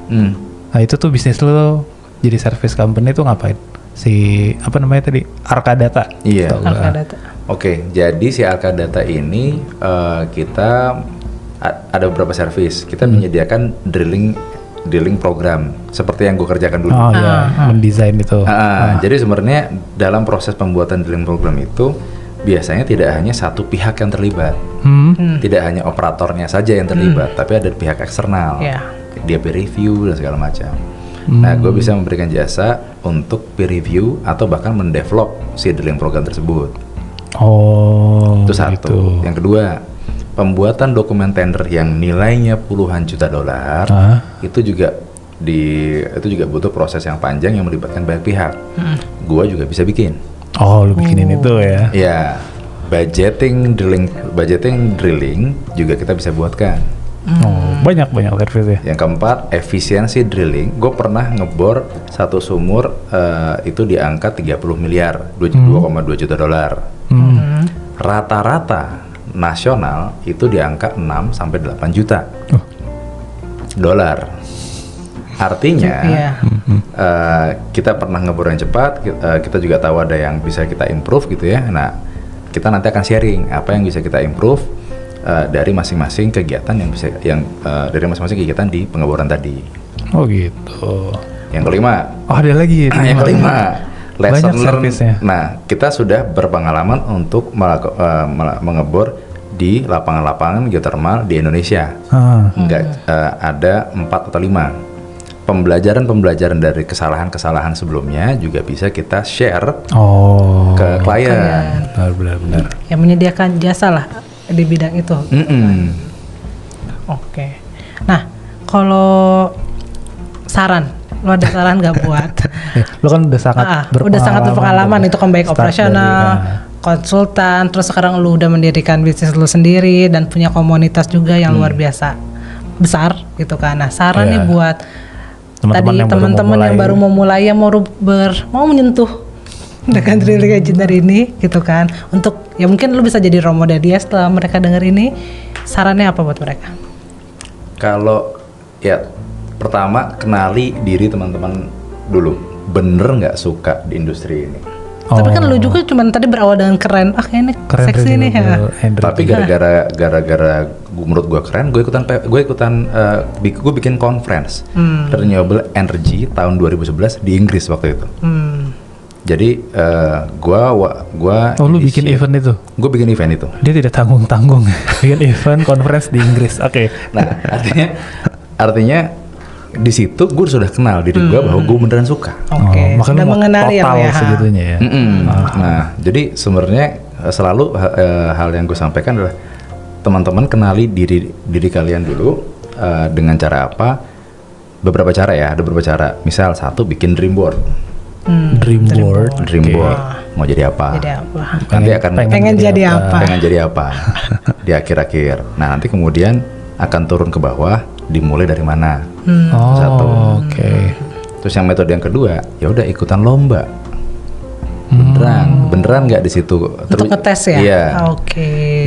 Speaker 1: Nah, itu tuh bisnis lu jadi service company tuh ngapain? Si apa namanya tadi? Arcadata.
Speaker 3: Iya.
Speaker 2: Arcadata.
Speaker 3: Oke, jadi si Arcadata ini kita ada beberapa service. Kita menyediakan drilling program seperti yang gue kerjakan dulu.
Speaker 1: Oh iya, mendesain itu.
Speaker 3: Jadi sebenarnya dalam proses pembuatan drilling program itu biasanya tidak hanya satu pihak yang terlibat, tidak hanya operatornya saja yang terlibat, tapi ada pihak eksternal. Dia peer review dan segala macam. Nah, gue bisa memberikan jasa untuk peer review atau bahkan mendevelop si drilling program tersebut.
Speaker 1: Oh,
Speaker 3: Itu satu. Yang kedua, pembuatan dokumen tender yang nilainya puluhan juta dolar itu juga butuh proses yang panjang yang melibatkan banyak pihak. Gua juga bisa bikin.
Speaker 1: Oh, lu bikinin itu ya?
Speaker 3: Ya, budgeting drilling juga kita bisa buatkan.
Speaker 1: Oh, banyak servis ya.
Speaker 3: Yang keempat, efisiensi drilling. Gue pernah ngebor satu sumur itu di angka 30 miliar, 2,2 juta dolar. Rata-rata nasional itu di angka 6 sampai 8 juta dolar. Artinya kita pernah ngebor yang cepat, kita juga tahu ada yang bisa kita improve gitu ya. Nah, kita nanti akan sharing apa yang bisa kita improve dari masing-masing kegiatan dari masing-masing kegiatan di pengeboran tadi.
Speaker 1: Oh gitu.
Speaker 3: Yang kelima.
Speaker 1: Oh, ada lagi.
Speaker 3: Yang kelima. Lesson learn. Nah, kita sudah berpengalaman untuk mengebor di lapangan-lapangan geothermal di Indonesia. Ada 4 atau 5. Pembelajaran dari kesalahan-kesalahan sebelumnya juga bisa kita share ke klien.
Speaker 1: Benar.
Speaker 2: Yang menyediakan jasa lah di bidang itu. Oke. Nah, kalau saran, lo ada saran nggak buat?
Speaker 1: Lo kan udah sangat
Speaker 2: berpengalaman itu kan baik operasional, konsultan, terus sekarang lu udah mendirikan bisnis lu sendiri dan punya komunitas juga yang luar biasa besar gitu kan. Nah, saran nih buat teman-teman yang baru mau mulai, yang mau menyentuh dengan drilling engineer ini gitu kan, untuk ya mungkin lu bisa jadi role model dia setelah mereka dengar ini. Sarannya apa buat mereka?
Speaker 3: Kalau ya pertama, kenali diri teman-teman dulu, bener nggak suka di industri ini.
Speaker 2: Tapi kan lu juga cuman tadi berawal dengan keren, kayaknya keren seksi nih ya.
Speaker 3: Tapi gara-gara menurut gue keren, gue bikin conference renewable energy tahun 2011 di Inggris waktu itu. Jadi
Speaker 1: lu bikin event itu?
Speaker 3: Gue bikin event itu.
Speaker 1: Dia tidak tanggung-tanggung bikin event conference di Inggris. Oke.
Speaker 3: Nah, artinya di situ gue sudah kenal diri gue bahwa gue beneran suka.
Speaker 2: Makanya mengenali
Speaker 1: ya segitunya ya.
Speaker 3: Nah, jadi sebenarnya selalu hal yang gue sampaikan adalah teman-teman kenali diri kalian dulu dengan cara apa? Beberapa cara ya, ada beberapa cara. Misal satu, bikin dream board. Dream board. Mau jadi apa? Nanti akan
Speaker 2: pengen jadi apa?
Speaker 3: Pengen jadi apa? Di akhir-akhir. Nah, nanti kemudian akan turun ke bawah. Dimulai dari mana? Satu. Terus yang metode yang kedua, ya udah ikutan lomba. Beneran nggak di situ?
Speaker 2: Untuk ngetes ya?
Speaker 3: Iya.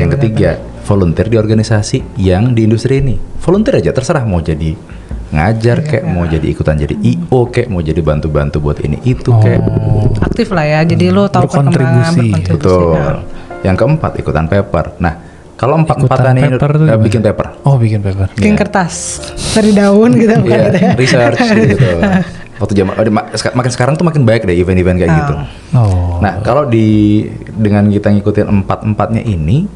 Speaker 3: Yang ketiga, volunteer di organisasi yang di industri ini. Volunteer aja, terserah mau jadi ngajar mau jadi ikutan jadi IO mau jadi bantu-bantu buat ini itu
Speaker 2: aktif lah ya. Jadi lo tahu
Speaker 1: berkontribusi.
Speaker 3: Betul. Yang keempat, ikutan paper. Nah, kalau empat-empatan ini bikin paper.
Speaker 2: Bikin paper. Bikin kertas dari daun gitu kan gitu ya.
Speaker 3: Research gitu. Waktu makin sekarang tuh makin baik deh event-event kayak gitu. Nah, kalau dengan kita ngikutin empat-empatnya ini,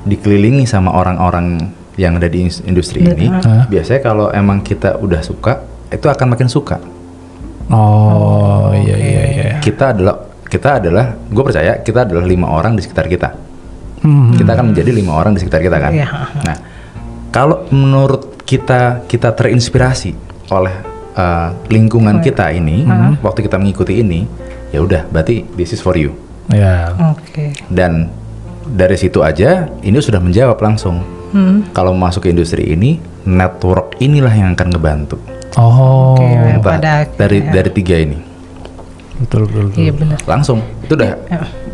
Speaker 3: dikelilingi sama orang-orang yang ada di industri ini, biasanya kalau emang kita udah suka, itu akan makin suka.
Speaker 1: Iya.
Speaker 3: Kita adalah, gue percaya kita adalah 5 orang di sekitar kita. Kita akan menjadi 5 orang di sekitar kita kan. Nah, kalau menurut kita terinspirasi oleh lingkungan kita ini, waktu kita mengikuti ini, ya udah, berarti this is for you. Dan dari situ aja, ini sudah menjawab langsung. Kalau masuk ke industri ini, network inilah yang akan ngebantu.
Speaker 2: Pada
Speaker 3: dari 3 ini.
Speaker 1: Betul.
Speaker 2: Iya benar.
Speaker 3: Langsung itu udah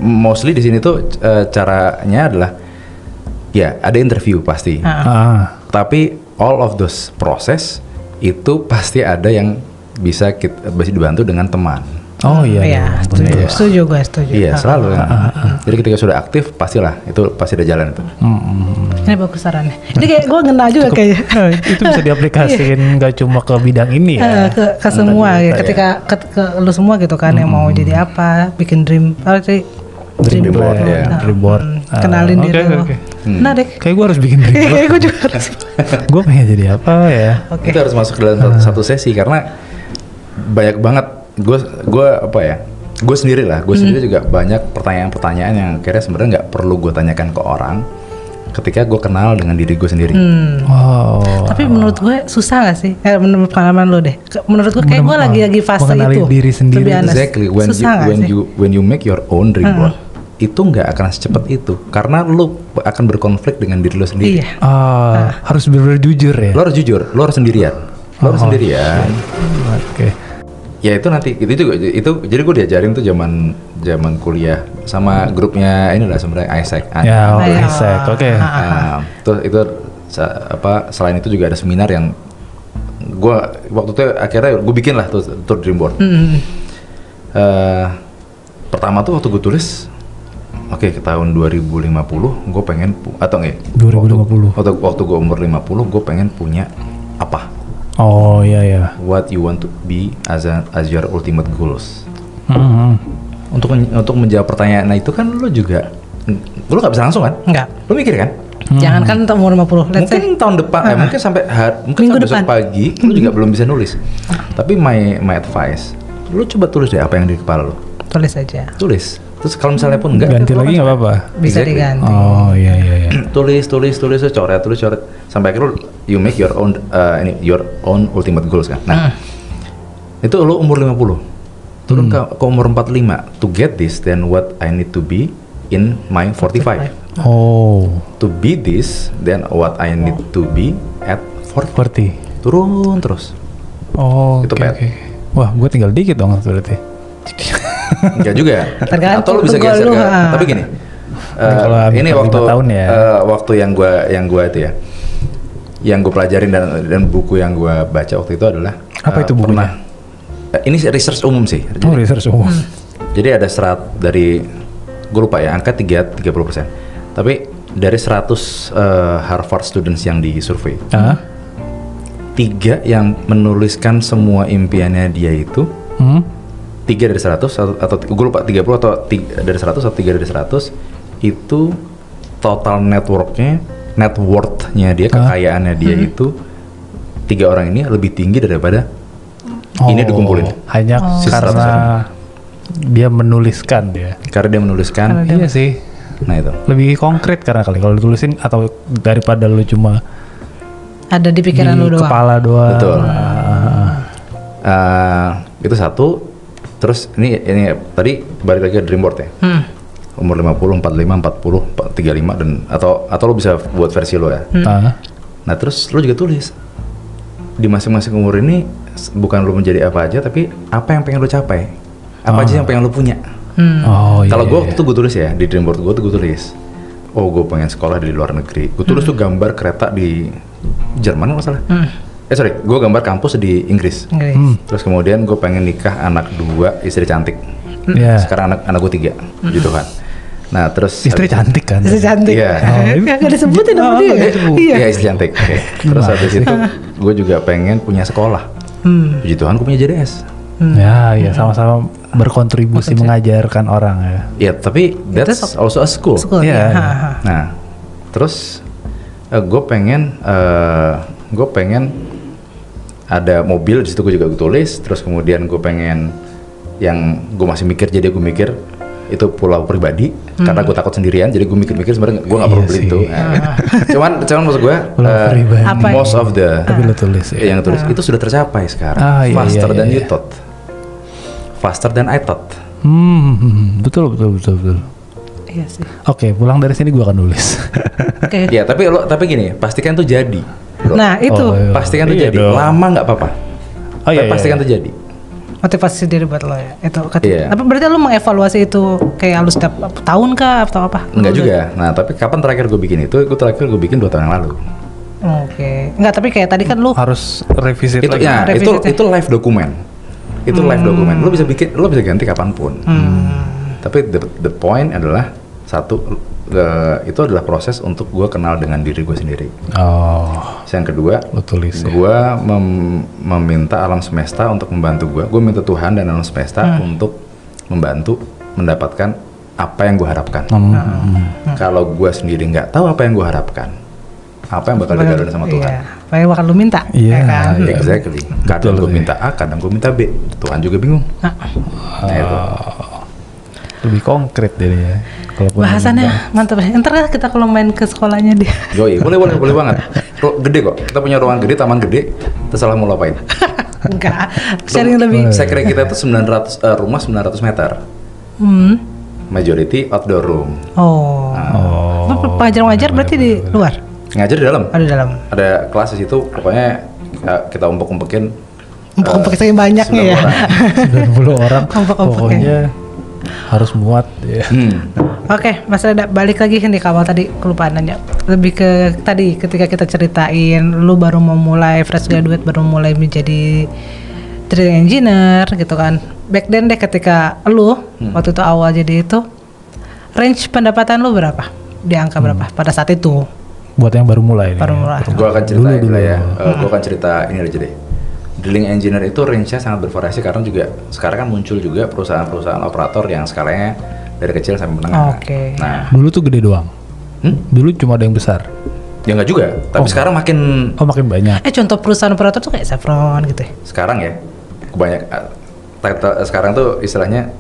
Speaker 3: mostly di sini tuh caranya adalah ya ada interview pasti. Tapi all of those proses itu pasti ada yang bisa dibantu dengan teman.
Speaker 1: Oh iya.
Speaker 2: Iya, setuju gue setuju.
Speaker 3: Iya selalu kan. Jadi ketika sudah aktif pastilah itu pasti ada jalan itu.
Speaker 2: Ini bagus sarannya. Ini kayak gue ngena juga kayaknya.
Speaker 1: Itu bisa diaplikasiin nggak cuma ke bidang ini ya.
Speaker 2: Ke semua ya. Ketika ke lu semua gitu kan yang mau jadi apa, bikin dream board.
Speaker 3: Ya.
Speaker 1: Dream board.
Speaker 2: Kenalin diri lo. Nah deh.
Speaker 1: Kayak gue harus bikin dream board.
Speaker 2: Kayak gue juga harus.
Speaker 1: Gue pengen jadi apa ya?
Speaker 3: Itu harus masuk ke dalam satu sesi karena banyak banget gue apa ya? Gue sendiri juga banyak pertanyaan-pertanyaan yang akhirnya sebenarnya nggak perlu gue tanyakan ke orang ketika gue kenal dengan diri gue sendiri.
Speaker 2: Tapi menurut gue susah gak sih? Menurut pengalaman lo deh. Menurut gue kayak gue lagi fase itu.
Speaker 1: Diri sendiri.
Speaker 3: Exactly. When you make your own dream board, itu nggak akan secepat itu karena lo akan berkonflik dengan diri lo sendiri.
Speaker 2: Iya.
Speaker 1: Harus benar-benar jujur ya.
Speaker 3: Lo harus jujur. Lo harus sendirian.
Speaker 1: Oke.
Speaker 3: Ya itu nanti itu jadi gue diajarin tuh zaman kuliah sama grupnya inilah sebenarnya Isaac.
Speaker 1: Isaac. Oke.
Speaker 3: Terus itu apa selain itu juga ada seminar yang gue waktu itu akhirnya gue bikin lah tuh dream board. Pertama tuh waktu gue tulis ke tahun 2050 gue pengen atau enggak
Speaker 1: 2050
Speaker 3: waktu gue umur 50 gue pengen punya apa.
Speaker 1: Oh iya.
Speaker 3: What you want to be as your ultimate goals. Untuk menjawab pertanyaan itu kan lo nggak bisa langsung kan?
Speaker 2: Enggak.
Speaker 3: Lo mikir kan?
Speaker 2: Jangan kan umur 50.
Speaker 3: Mungkin tahun depan, mungkin sampai
Speaker 2: minggu
Speaker 3: besok
Speaker 2: depan
Speaker 3: pagi lo juga belum bisa nulis. Tapi my advice, lo coba tulis deh apa yang di kepala lo.
Speaker 2: Tulis aja.
Speaker 3: Tulis. Terus kalau misalnya pun enggak,
Speaker 1: ganti lagi nggak apa-apa.
Speaker 2: Bisa diganti.
Speaker 1: Oh iya.
Speaker 3: tulis coret sampai akhirnya you make your own ultimate goals kan. Nah, itu lo umur 50. Turun ke umur 45. To get this, then what I need to be in my 45. To be this, then what I need to be at 40. Turun terus. Itu
Speaker 1: oke. Wah, gue tinggal dikit dong berarti.
Speaker 3: Enggak juga. Atau lo bisa geser ke. Tapi gini. Ini waktu yang gue itu ya, yang gue pelajarin dan buku yang gue baca waktu itu adalah
Speaker 1: apa itu bukunya?
Speaker 3: Ini research umum sih.
Speaker 1: Research umum.
Speaker 3: Jadi ada dari gue lupa ya angka 30%. Tapi dari 100 Harvard students yang disurvei, 3 yang menuliskan semua impiannya dia itu. 3 dari 100 atau gue lupa 30 atau 3 dari 100 atau 3 dari 100 itu total net worth-nya dia, kekayaannya dia itu 3 orang ini lebih tinggi daripada ini dikumpulin.
Speaker 1: Hanya karena dia menuliskan dia.
Speaker 3: Karena dia menuliskan.
Speaker 1: Iya sih.
Speaker 3: Nah itu.
Speaker 1: Lebih konkret karena kalau ditulisin atau daripada lu cuma
Speaker 2: ada di pikiran lu doang.
Speaker 1: Kepala doang.
Speaker 3: Betul. Itu satu. Terus ini tadi balik lagi ke dream board ya. Umur 50, 45, 40, 35 dan atau lo bisa buat versi lo ya. Nah, terus lo juga tulis di masing-masing umur ini bukan lo menjadi apa aja tapi apa yang pengen lo capai. Apa aja yang pengen lo punya. Kalau gue waktu itu gue tulis ya di dream board gue tulis gue pengen sekolah di luar negeri. Gue tulis tuh gambar kereta di Jerman nggak salah. Gue gambar kampus di Inggris. Terus kemudian gue pengen nikah anak 2 istri cantik. Sekarang anak gue 3 gitu kan. Nah terus
Speaker 1: istri cantik kan?
Speaker 2: Istri cantik.
Speaker 3: Iya.
Speaker 2: Gak disebutin nama dia.
Speaker 3: Iya istri cantik. Terus habis itu gue juga pengen punya sekolah. Puji Tuhan gue punya JDS.
Speaker 1: Ya sama-sama berkontribusi mengajarkan orang ya.
Speaker 3: Ya tapi that's also a school. Nah terus gue pengen ada mobil di situ gue juga tulis. Terus kemudian gue pengen yang gue masih mikir, jadi gue mikir itu pulau pribadi karena gue takut sendirian, jadi gue mikir-mikir sebenarnya gue nggak perlu beli itu. Cuman maksud gue most of the
Speaker 1: tapi lo tulis ya?
Speaker 3: Yang tulis itu sudah tercapai sekarang. Faster than you thought, faster than I thought.
Speaker 1: Betul.
Speaker 2: Iya sih.
Speaker 1: Oke, pulang dari sini gue akan nulis.
Speaker 3: Ya tapi gini, pastikan tuh jadi.
Speaker 2: Nah itu
Speaker 3: pastikan tuh jadi. Lama nggak apa-apa. Pastikan tuh jadi.
Speaker 2: motivasi diri buat lo ya itu.
Speaker 3: Iya.
Speaker 2: Tapi berarti lo mengevaluasi itu kayak lu setiap tahun kah atau apa?
Speaker 3: Enggak juga. Nah, tapi kapan terakhir gue bikin itu? Gue terakhir gue bikin 2 tahun yang lalu.
Speaker 2: Oke. Enggak, tapi kayak tadi kan lu
Speaker 1: Harus revisit
Speaker 3: Itu
Speaker 1: lagi.
Speaker 3: ya,
Speaker 2: Revisit ya?
Speaker 3: itu live dokumen. Itu live dokumen. Lo bisa bikin, lo bisa ganti kapanpun. Tapi the point adalah satu, itu adalah proses untuk gue kenal dengan diri gue sendiri.
Speaker 1: Oh,
Speaker 3: Yang kedua,
Speaker 1: lo tulis ya.
Speaker 3: gue meminta alam semesta untuk membantu gue. Gue minta Tuhan dan alam semesta untuk membantu mendapatkan apa yang gue harapkan. Kalau gue sendiri nggak tahu apa yang gue harapkan, apa yang bakal digaruin sama Tuhan?
Speaker 2: Iya. Apa yang bakal lu minta?
Speaker 1: Iya,
Speaker 2: ya kan?
Speaker 1: iya.
Speaker 3: Exactly. Kadang gue minta A, kadang gue minta B. Tuhan juga bingung.
Speaker 2: Nah,
Speaker 3: Nah, itu.
Speaker 1: Lebih konkret jadinya. Kalaupun
Speaker 2: bahasannya mantap ya. Ntar lah kita kalau main ke sekolahnya dia.
Speaker 3: Yoi, boleh banget. Gede kok. Kita punya ruangan gede, taman gede. Terserah mau lo apain.
Speaker 2: Enggak. Sharing lebih.
Speaker 3: Saya kira kita tuh 900 rumah 900 meter. Majority outdoor room.
Speaker 2: Oh. Pengajar-pengajar berarti di luar?
Speaker 3: Ngajar di dalam.
Speaker 2: Ada di dalam.
Speaker 3: Ada kelas di situ. Pokoknya kita umpuk-umpukin.
Speaker 2: Umpuk-umpuk saking banyaknya ya.
Speaker 1: 90 orang.
Speaker 2: Umpuk-umpuk
Speaker 1: Pokoknya harus muat ya.
Speaker 2: Oke, Mas Reda, balik lagi nih ke awal tadi, kelupaan nanya. Lebih ke tadi ketika kita ceritain lu baru mau mulai fresh graduate, baru mulai menjadi drilling engineer gitu kan. Back then deh ketika lu waktu itu awal jadi itu, range pendapatan lu berapa? Di angka berapa pada saat itu?
Speaker 1: Buat yang baru mulai nih.
Speaker 2: Baru mulai.
Speaker 3: Gue akan cerita
Speaker 1: Dulu.
Speaker 3: ya. Gue akan cerita ini aja deh. Drilling engineer itu range-nya sangat bervariasi karena juga sekarang kan muncul juga perusahaan-perusahaan operator yang skalanya dari kecil sampai menengah.
Speaker 2: Oke.
Speaker 3: Nah,
Speaker 1: Dulu tuh gede doang. Dulu cuma ada yang besar.
Speaker 3: ya nggak juga. Tapi sekarang makin
Speaker 1: Makin banyak.
Speaker 2: Contoh perusahaan operator tuh kayak Chevron gitu ya?
Speaker 3: sekarang ya kebanyak title sekarang tuh istilahnya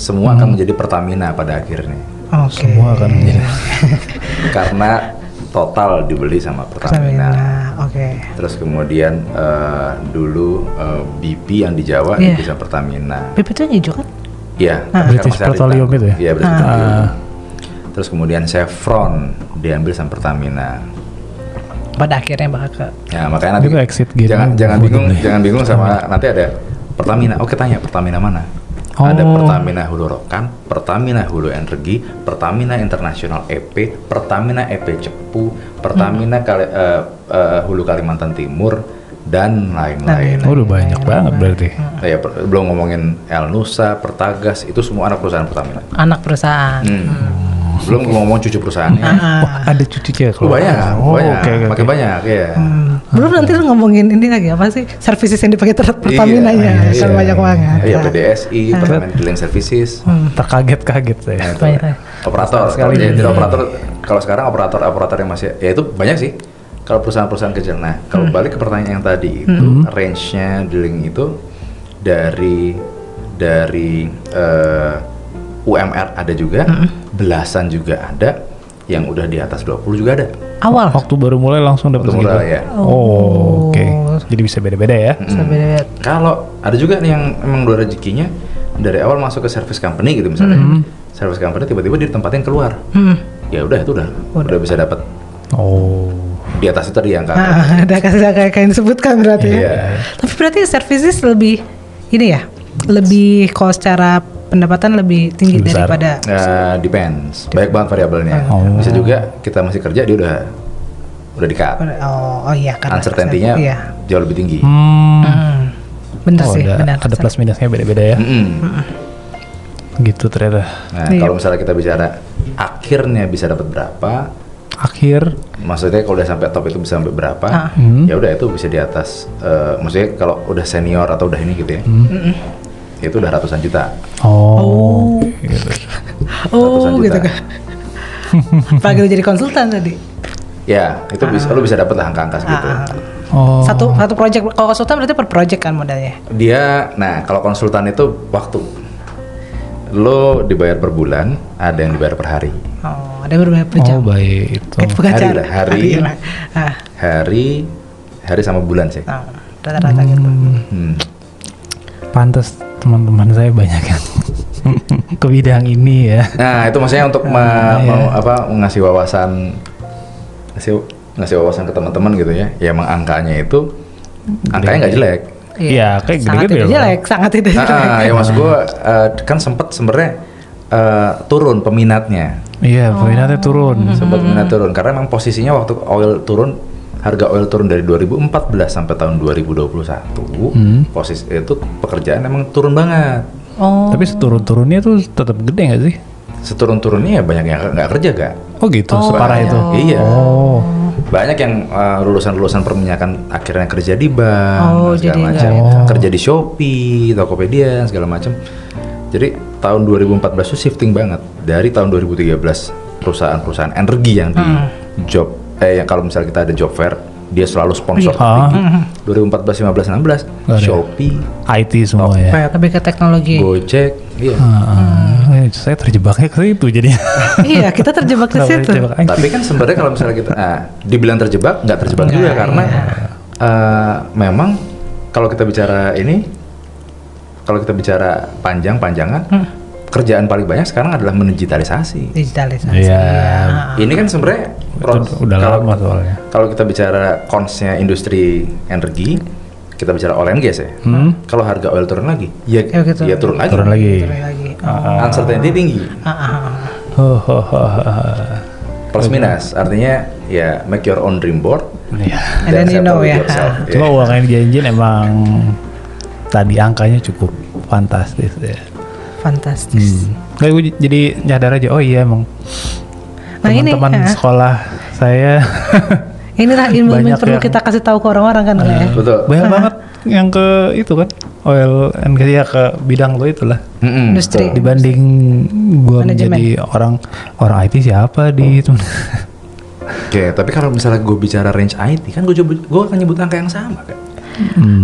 Speaker 3: semua akan menjadi Pertamina pada akhirnya.
Speaker 2: Oke.
Speaker 1: Semua akan menjadi.
Speaker 3: Karena total dibeli sama Pertamina.
Speaker 2: Oke.
Speaker 3: Terus kemudian dulu BP yang di Jawa
Speaker 2: Iya.
Speaker 3: dibeli sama Pertamina.
Speaker 2: BP itu yang hijau kan?
Speaker 3: Iya.
Speaker 1: British
Speaker 3: sekarang masih ada di
Speaker 1: Petroleum
Speaker 3: Tangerang.
Speaker 1: itu ya?
Speaker 3: Iya, British Petroleum. Terus kemudian Chevron diambil sama Pertamina.
Speaker 2: Pada akhirnya bakal ke
Speaker 3: Ya makanya nanti
Speaker 1: Itu exit gitu.
Speaker 3: jangan bingung sama nanti ada Pertamina. Oke, tanya Pertamina mana? Ada Pertamina Hulu Rokan, Pertamina Hulu Energi, Pertamina International EP, Pertamina EP Cepu, Pertamina Hulu Kalimantan Timur dan lain-lain.
Speaker 1: Oh, udah banyak banget berarti.
Speaker 3: Ya, belum ngomongin El Nusa, Pertagas, itu semua anak perusahaan Pertamina.
Speaker 2: anak perusahaan.
Speaker 3: Belum ngomong cucu perusahaannya.
Speaker 1: Wah, ada cucunya kalau.
Speaker 3: Banyak,
Speaker 1: Oke.
Speaker 3: makin banyak ya.
Speaker 2: Belum nanti lu ngomongin ini lagi apa sih services yang dipakai Pertamina-nya kan banyak banget.
Speaker 3: Iya, PDSI, Pertamina Drilling Services.
Speaker 1: Terkaget-kaget saya.
Speaker 3: Nah, itu.
Speaker 2: Banyak.
Speaker 3: Operator
Speaker 1: Sekali.
Speaker 3: jadi operator kalau sekarang operator yang masih ya itu banyak sih kalau perusahaan-perusahaan kecil. Nah, kalau balik ke pertanyaan yang tadi itu range-nya drilling itu dari UMR ada juga, belasan juga ada, yang udah di atas 20 juga ada.
Speaker 2: Awal.
Speaker 1: Waktu baru mulai langsung dapat
Speaker 3: Waktu
Speaker 1: segitu.
Speaker 3: mulai, ya.
Speaker 1: Oh, oke. Jadi bisa beda-beda ya.
Speaker 2: Beda-beda.
Speaker 3: Kalau ada juga nih yang emang udah rezekinya dari awal masuk ke service company gitu misalnya. Service company tiba-tiba ditempatin keluar. Ya udah itu udah bisa dapat
Speaker 1: Oh.
Speaker 3: di atas itu tadi yang angka.
Speaker 2: Ada kasih kayak yang disebutkan berarti
Speaker 3: Iya.
Speaker 2: ya. Tapi berarti services lebih ini ya, lebih kalau secara pendapatan lebih tinggi
Speaker 1: Besar.
Speaker 2: daripada
Speaker 3: Depends. Banyak banget variabelnya. Bisa juga kita masih kerja dia udah di-cut.
Speaker 2: oh iya kan.
Speaker 3: Uncertainty-nya
Speaker 2: Iya.
Speaker 3: jauh lebih tinggi.
Speaker 2: Bener
Speaker 1: Oh,
Speaker 2: sih, benar.
Speaker 1: ada plus minusnya beda-beda ya. Gitu ternyata.
Speaker 3: Nah,
Speaker 2: Iya.
Speaker 3: kalau misalnya kita bicara akhirnya bisa dapat berapa,
Speaker 1: Akhir
Speaker 3: maksudnya kalau udah sampai top itu bisa sampai berapa, ya udah itu bisa di atas. Maksudnya kalau udah senior atau udah ini gitu ya, itu udah ratusan juta.
Speaker 1: Oh. Gitu.
Speaker 3: Ratusan juta.
Speaker 2: Gitu kan. Apalagi lu jadi konsultan tadi.
Speaker 3: Ya, itu bisa lu bisa dapat lah angka-angka segitu.
Speaker 1: Oh.
Speaker 2: Satu project, kalau konsultan berarti per project kan modalnya.
Speaker 3: Dia, nah kalau konsultan itu waktu lo dibayar per bulan, ada yang dibayar per hari.
Speaker 2: Oh, ada berapa per jam?
Speaker 1: Oh, baik itu.
Speaker 2: Kayak pengacara.
Speaker 3: Hari lah, hari.
Speaker 2: lah. Ah,
Speaker 3: Hari sama bulan sih.
Speaker 2: nah, rata-rata gitu.
Speaker 1: Pantes teman-teman saya banyak yang ke bidang ini ya.
Speaker 3: Nah itu maksudnya untuk ngasih wawasan, ngasih wawasan ke teman-teman gitu ya. Ya emang angkanya itu, angkanya nggak jelek.
Speaker 1: Iya, kayak
Speaker 2: sangat
Speaker 1: gede-gede
Speaker 2: tidak
Speaker 1: loh.
Speaker 2: jelek, sangat tidak jelek.
Speaker 3: Ya maksud gue kan sempet sebenarnya turun peminatnya.
Speaker 1: Iya, peminatnya turun.
Speaker 3: Sempat peminat turun karena memang posisinya waktu oil turun, harga oil turun dari 2014 sampai tahun 2021, posisi itu pekerjaan emang turun banget.
Speaker 2: Oh,
Speaker 1: Tapi seturun-turunnya tuh tetap gede nggak sih?
Speaker 3: Seturun-turunnya ya banyak yang nggak kerja gak?
Speaker 1: Oh gitu, separah itu.
Speaker 3: Iya.
Speaker 1: Oh,
Speaker 3: Banyak yang lulusan-lulusan perminyakan akhirnya kerja di bank,
Speaker 2: Oh,
Speaker 3: dan segala
Speaker 2: jadi
Speaker 3: macam,
Speaker 1: nggak-
Speaker 3: kerja di Shopee, Tokopedia, segala macam. Jadi tahun 2014 itu shifting banget. Dari tahun 2013 perusahaan-perusahaan energi yang di job, yang kalau misalnya kita ada job fair, dia selalu sponsor.
Speaker 1: Ah.
Speaker 3: 2014, 15, 16,
Speaker 1: Nggak ada.
Speaker 3: Shopee,
Speaker 1: IT semua ya.
Speaker 3: Tokped,
Speaker 2: lebih ke teknologi.
Speaker 3: Gojek, iya.
Speaker 1: Saya terjebaknya ke situ jadinya.
Speaker 2: Iya, kita terjebak ke situ.
Speaker 1: Terjebak aja.
Speaker 3: Tapi kan sebenarnya kalau misalnya kita dibilang terjebak, nggak terjebak juga karena memang kalau kita bicara ini, kalau kita bicara panjang-panjangan, kerjaan paling banyak sekarang adalah mendigitalisasi.
Speaker 2: Digitalisasi.
Speaker 1: Iya.
Speaker 3: Ini kan sebenarnya
Speaker 1: Itu udah lama soalnya.
Speaker 3: Kalau kita bicara konsnya industri energi, kita bicara oil and gas ya. Kalau harga oil turun lagi, ya,
Speaker 2: Ya, gitu.
Speaker 3: ya turun lagi.
Speaker 1: Turun lagi.
Speaker 2: Turun lagi.
Speaker 3: Uncertainty tinggi. Plus minus, artinya ya make your own dream board.
Speaker 1: Iya.
Speaker 2: And then you
Speaker 3: settle
Speaker 2: know
Speaker 3: with
Speaker 2: ya.
Speaker 3: yourself.
Speaker 1: Cuma uang yang dijanjiin emang tadi angkanya cukup fantastis ya.
Speaker 2: Fantastis.
Speaker 1: Kayak gue jadi nyadar aja, oh iya emang
Speaker 2: Nah, ini,
Speaker 1: teman-teman sekolah saya
Speaker 2: Inilah ilmu yang
Speaker 1: Banyak
Speaker 2: perlu
Speaker 1: yang-
Speaker 2: kita kasih tahu ke orang-orang kan ya.
Speaker 3: Betul.
Speaker 1: banyak banget yang ke itu kan oil and gas ya, ke bidang lo itulah.
Speaker 2: Industri.
Speaker 1: Dibanding gue
Speaker 2: Manajemen.
Speaker 1: menjadi orang IT siapa di itu.
Speaker 3: Oke, tapi kalau misalnya gue bicara range IT kan gue akan nyebut angka yang sama kan.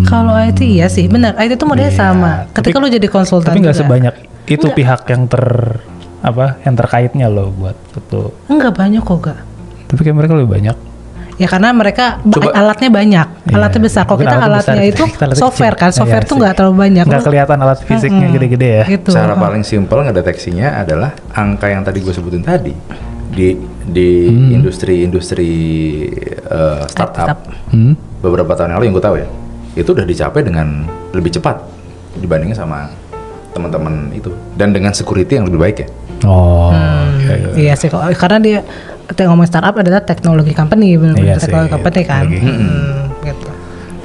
Speaker 2: Kalau IT ya sih, benar. IT itu modelnya
Speaker 1: Iya,
Speaker 2: sama. Ketika lu jadi konsultan
Speaker 1: Tapi nggak
Speaker 2: juga.
Speaker 1: sebanyak itu pihak yang yang terkaitnya loh buat itu.
Speaker 2: Enggak banyak kok, Gak.
Speaker 1: Tapi kayak mereka lebih banyak.
Speaker 2: Ya karena mereka
Speaker 3: Coba-
Speaker 2: alatnya banyak,
Speaker 1: Iya,
Speaker 2: alatnya besar. Kalau
Speaker 1: mungkin
Speaker 2: kita
Speaker 1: alatnya
Speaker 2: alatnya
Speaker 1: besar,
Speaker 2: itu
Speaker 1: kita alatnya
Speaker 2: software
Speaker 1: kecil.
Speaker 2: kan, software
Speaker 1: Iya
Speaker 2: tuh
Speaker 1: sih.
Speaker 2: nggak terlalu banyak.
Speaker 1: Nggak
Speaker 2: Lu-
Speaker 1: kelihatan alat fisiknya gede-gede ya.
Speaker 2: Gitu.
Speaker 3: Cara paling simpel ngedeteksinya adalah angka yang tadi gue sebutin tadi di industri-industri startup beberapa tahun yang lalu yang gue tahu ya, itu udah dicapai dengan lebih cepat dibandingin sama teman-teman itu dan dengan security yang lebih baik ya.
Speaker 1: Oh,
Speaker 2: Iya sih, karena dia kita ngomong startup adalah teknologi company, benar-benar
Speaker 1: Iya sih,
Speaker 2: teknologi company kan.
Speaker 1: teknologi.
Speaker 2: Gitu.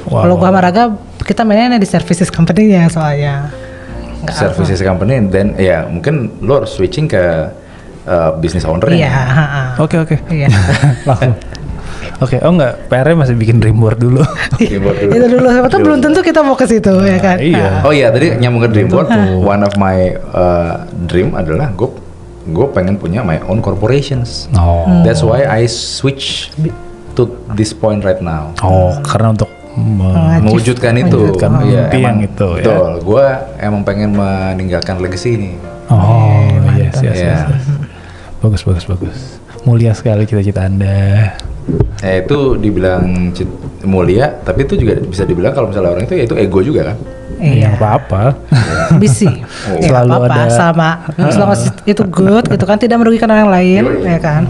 Speaker 1: Wow,
Speaker 2: Kalau gua
Speaker 1: wow.
Speaker 2: sama Raga, kita mainnya di services company-nya soalnya. Nggak
Speaker 3: Services company dan ya mungkin lo harus switching ke business owner
Speaker 2: Iya.
Speaker 1: Oke.
Speaker 2: Iya.
Speaker 1: Langsung. Oke, oh enggak, PR-nya masih bikin dream board dulu.
Speaker 2: Itu dulu, siapa tuh belum tentu kita mau ke situ ya kan.
Speaker 1: Iya.
Speaker 3: Oh iya, tadi nyambung ke dream board. One of my dream adalah gue pengen punya my own corporations.
Speaker 1: Oh.
Speaker 3: That's why I switch to this point right now.
Speaker 1: Oh, karena untuk
Speaker 3: Mewujudkan itu.
Speaker 1: Mewujudkan
Speaker 3: Iya,
Speaker 1: mimpi
Speaker 3: emang
Speaker 1: yang itu, ya.
Speaker 3: betul. Gue emang pengen meninggalkan legacy ini.
Speaker 1: Oh, yes.
Speaker 3: Iya.
Speaker 1: Bagus. Mulia sekali cita-cita Anda.
Speaker 3: Itu dibilang mulia, tapi itu juga bisa dibilang kalau misalnya orang itu ego juga kan.
Speaker 1: Yang apa-apa.
Speaker 2: Busy. Ya,
Speaker 1: Selalu
Speaker 2: apa-apa,
Speaker 1: ada.
Speaker 2: sama. Selama itu good gitu kan, tidak merugikan orang lain, ya kan.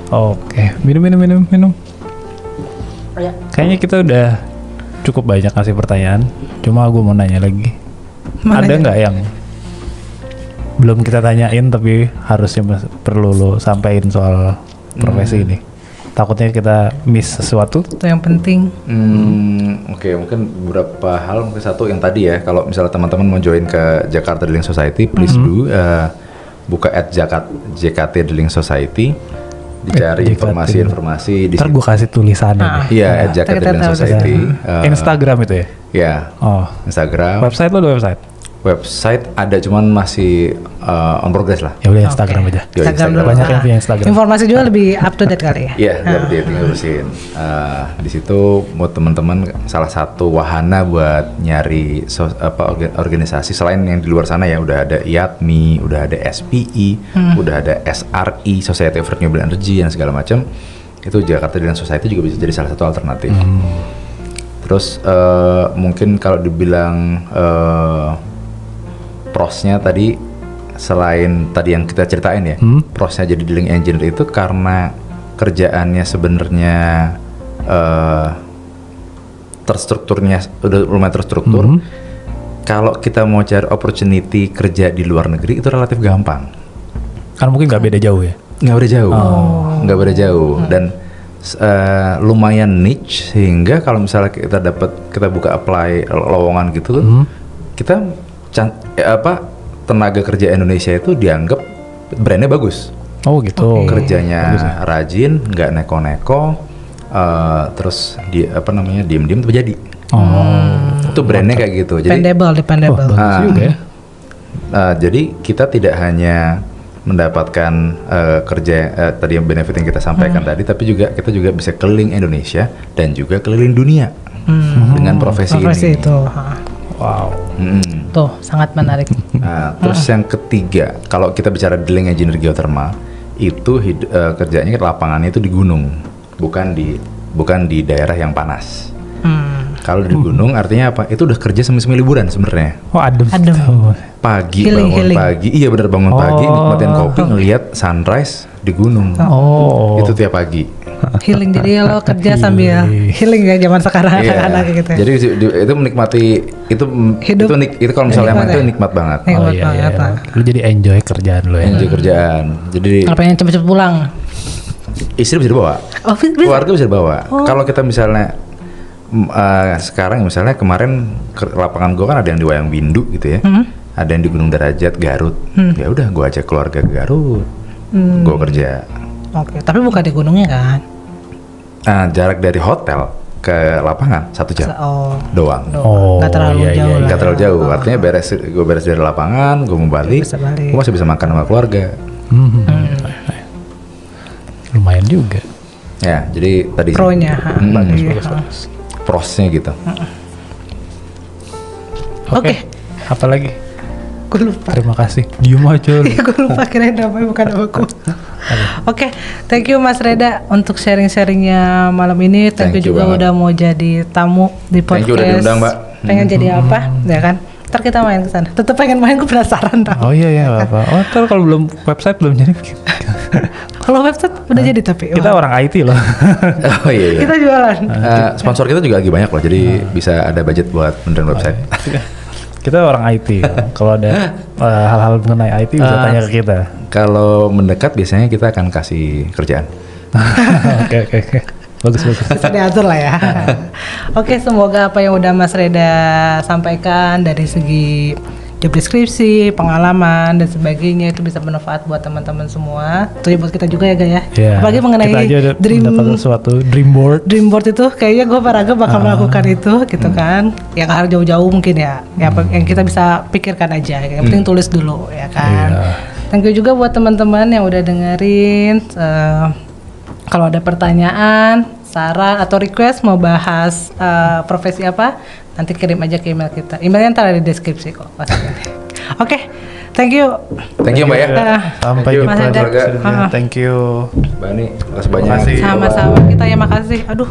Speaker 1: Oke, minum. Kayaknya kita udah cukup banyak ngasih pertanyaan. Cuma gue mau nanya lagi.
Speaker 2: Mana
Speaker 1: Ada
Speaker 2: ya?
Speaker 1: nggak yang belum kita tanyain tapi harusnya perlu lo sampein soal profesi ini? Takutnya kita miss sesuatu.
Speaker 2: Itu yang penting.
Speaker 3: Oke, mungkin beberapa hal. Mungkin satu yang tadi ya, kalau misalnya teman-teman mau join ke Jakarta Drilling Society, please do buka @JKT Drilling Society, dicari
Speaker 1: JKT.
Speaker 3: informasi-informasi di
Speaker 1: Ntar gue kasih tulisannya deh.
Speaker 3: Iya, @JKT
Speaker 2: kita
Speaker 3: Drilling
Speaker 2: tahu
Speaker 3: Society.
Speaker 1: Instagram itu ya?
Speaker 3: Ya,
Speaker 1: Oh,
Speaker 3: Instagram.
Speaker 1: website lo ada website?
Speaker 3: Website ada, cuman masih on progress lah.
Speaker 1: Ya udah Instagram aja.
Speaker 3: Yo,
Speaker 2: Instagram dulu.
Speaker 1: Banyak yang punya Instagram.
Speaker 2: Informasi juga lebih up to date kali ya.
Speaker 3: Iya, biar dia tinggal urusin. Di situ buat teman-teman salah satu wahana buat nyari organisasi selain yang di luar sana ya, udah ada IATMI, udah ada SPI, udah ada SRI, Society of Renewable Energy dan segala macam. Itu Jakarta Drilling Society juga bisa jadi salah satu alternatif. Terus mungkin kalau dibilang prosnya tadi, selain tadi yang kita ceritain ya, prosnya jadi drilling engineer itu karena kerjaannya sebenarnya udah lumayan terstruktur. Kalau kita mau cari opportunity kerja di luar negeri itu relatif gampang.
Speaker 1: Kan mungkin nggak beda jauh ya.
Speaker 3: Nggak beda jauh, nggak beda jauh, dan lumayan niche sehingga kalau misalnya kita buka apply lowongan gitu tuh, kita tenaga kerja Indonesia itu dianggap brandnya bagus.
Speaker 1: Oh gitu.
Speaker 3: Kerjanya rajin, nggak neko-neko, terus diem-diem tuh jadi. Itu brandnya kayak gitu. Jadi
Speaker 2: dependable.
Speaker 1: Bagus juga ya.
Speaker 3: Jadi kita tidak hanya mendapatkan tadi yang benefit yang kita sampaikan tadi, tapi kita juga bisa keliling Indonesia dan juga keliling dunia dengan profesi ini.
Speaker 2: Itu.
Speaker 1: Wow.
Speaker 2: Tuh sangat menarik.
Speaker 3: Nah, terus yang ketiga, kalau kita bicara drilling engineer geothermal, itu kerjanya lapangannya itu di gunung, bukan di daerah yang panas. Kalau di gunung artinya apa? Itu udah kerja semi liburan sebenarnya.
Speaker 1: Oh adem.
Speaker 3: Pagi
Speaker 2: Healing.
Speaker 3: pagi, iya benar bangun pagi, nikmatin kopi, ngelihat sunrise di gunung. Itu tiap pagi.
Speaker 2: Healing, jadi lo kerja sambil healing ya zaman sekarang anak-anak gitu.
Speaker 3: Jadi itu menikmati itu kalau misalnya emang itu nikmat banget.
Speaker 1: Lu jadi enjoy kerjaan lu ya.
Speaker 3: Enjoy kerjaan. Jadi
Speaker 2: apa yang cepet-cepet pulang?
Speaker 3: Istri bisa dibawa. Keluarga bisa dibawa. Kalau kita misalnya sekarang misalnya kemarin lapangan gue kan ada yang di Wayang Windu gitu ya, ada yang di Gunung Derajat Garut, ya udah gue ajak keluarga ke Garut, gue kerja.
Speaker 2: Oke, tapi bukan di gunungnya kan?
Speaker 3: Jarak dari hotel ke lapangan 1 jam doang.
Speaker 2: Nggak terlalu jauh.
Speaker 3: Nggak terlalu jauh, artinya gue beres dari lapangan, gue mau balik, gue masih bisa makan sama keluarga.
Speaker 1: Lumayan juga.
Speaker 3: Ya, jadi tadi
Speaker 2: pro-nya.
Speaker 3: bagus. Prosesnya gitu.
Speaker 2: Oke.
Speaker 1: Apa lagi?
Speaker 2: Gue lupa.
Speaker 1: Terima kasih. Diem aja lu.
Speaker 2: Gue lupa kirain namanya bukan namaku. Oke, thank you Mas Reda untuk sharing-sharingnya malam ini. Thank you juga udah mau jadi tamu di podcast.
Speaker 3: Thank you udah diundang, Mbak.
Speaker 2: Pengen jadi apa? Ya kan? Ntar kita main ke sana. Tetep pengen main, gue penasaran tau.
Speaker 1: Oh iya apa. Oh ntar kalau belum website belum jadi.
Speaker 2: Kalau website udah jadi tapi.
Speaker 1: Kita orang IT loh.
Speaker 3: Oh iya.
Speaker 2: Kita jualan.
Speaker 3: Sponsor kita juga lagi banyak loh, jadi bisa ada budget buat beneran website.
Speaker 1: Kita orang IT. Kalau ada hal-hal mengenai IT bisa tanya ke kita.
Speaker 3: Kalau mendekat biasanya kita akan kasih kerjaan.
Speaker 1: Oke. Bagus.
Speaker 2: Bisa diatur lah ya. Oke, semoga apa yang udah Mas Reda sampaikan dari segi job deskripsi, pengalaman dan sebagainya itu bisa bermanfaat buat teman-teman semua. Itu buat kita juga ya, Gaya.
Speaker 1: Yeah.
Speaker 2: Apalagi mengenai
Speaker 1: kita aja mendapat sesuatu dream board itu kayaknya gue Paraga bakal melakukan itu gitu kan. Yang harus jauh-jauh mungkin ya. Yang kita bisa pikirkan aja. Yang penting tulis dulu ya kan. Yeah. Thank you juga buat teman-teman yang udah dengerin. Kalau ada pertanyaan, saran atau request mau bahas profesi apa, nanti kirim aja ke email kita. Emailnya ntar ada di deskripsi kok. Oke, thank you.
Speaker 3: Thank you Mbak ya.
Speaker 1: Sampai jumpa.
Speaker 3: keluarga.
Speaker 1: Thank you.
Speaker 3: Mbak Ani, makasih banyak.
Speaker 2: Sama-sama, kita ya makasih. Aduh.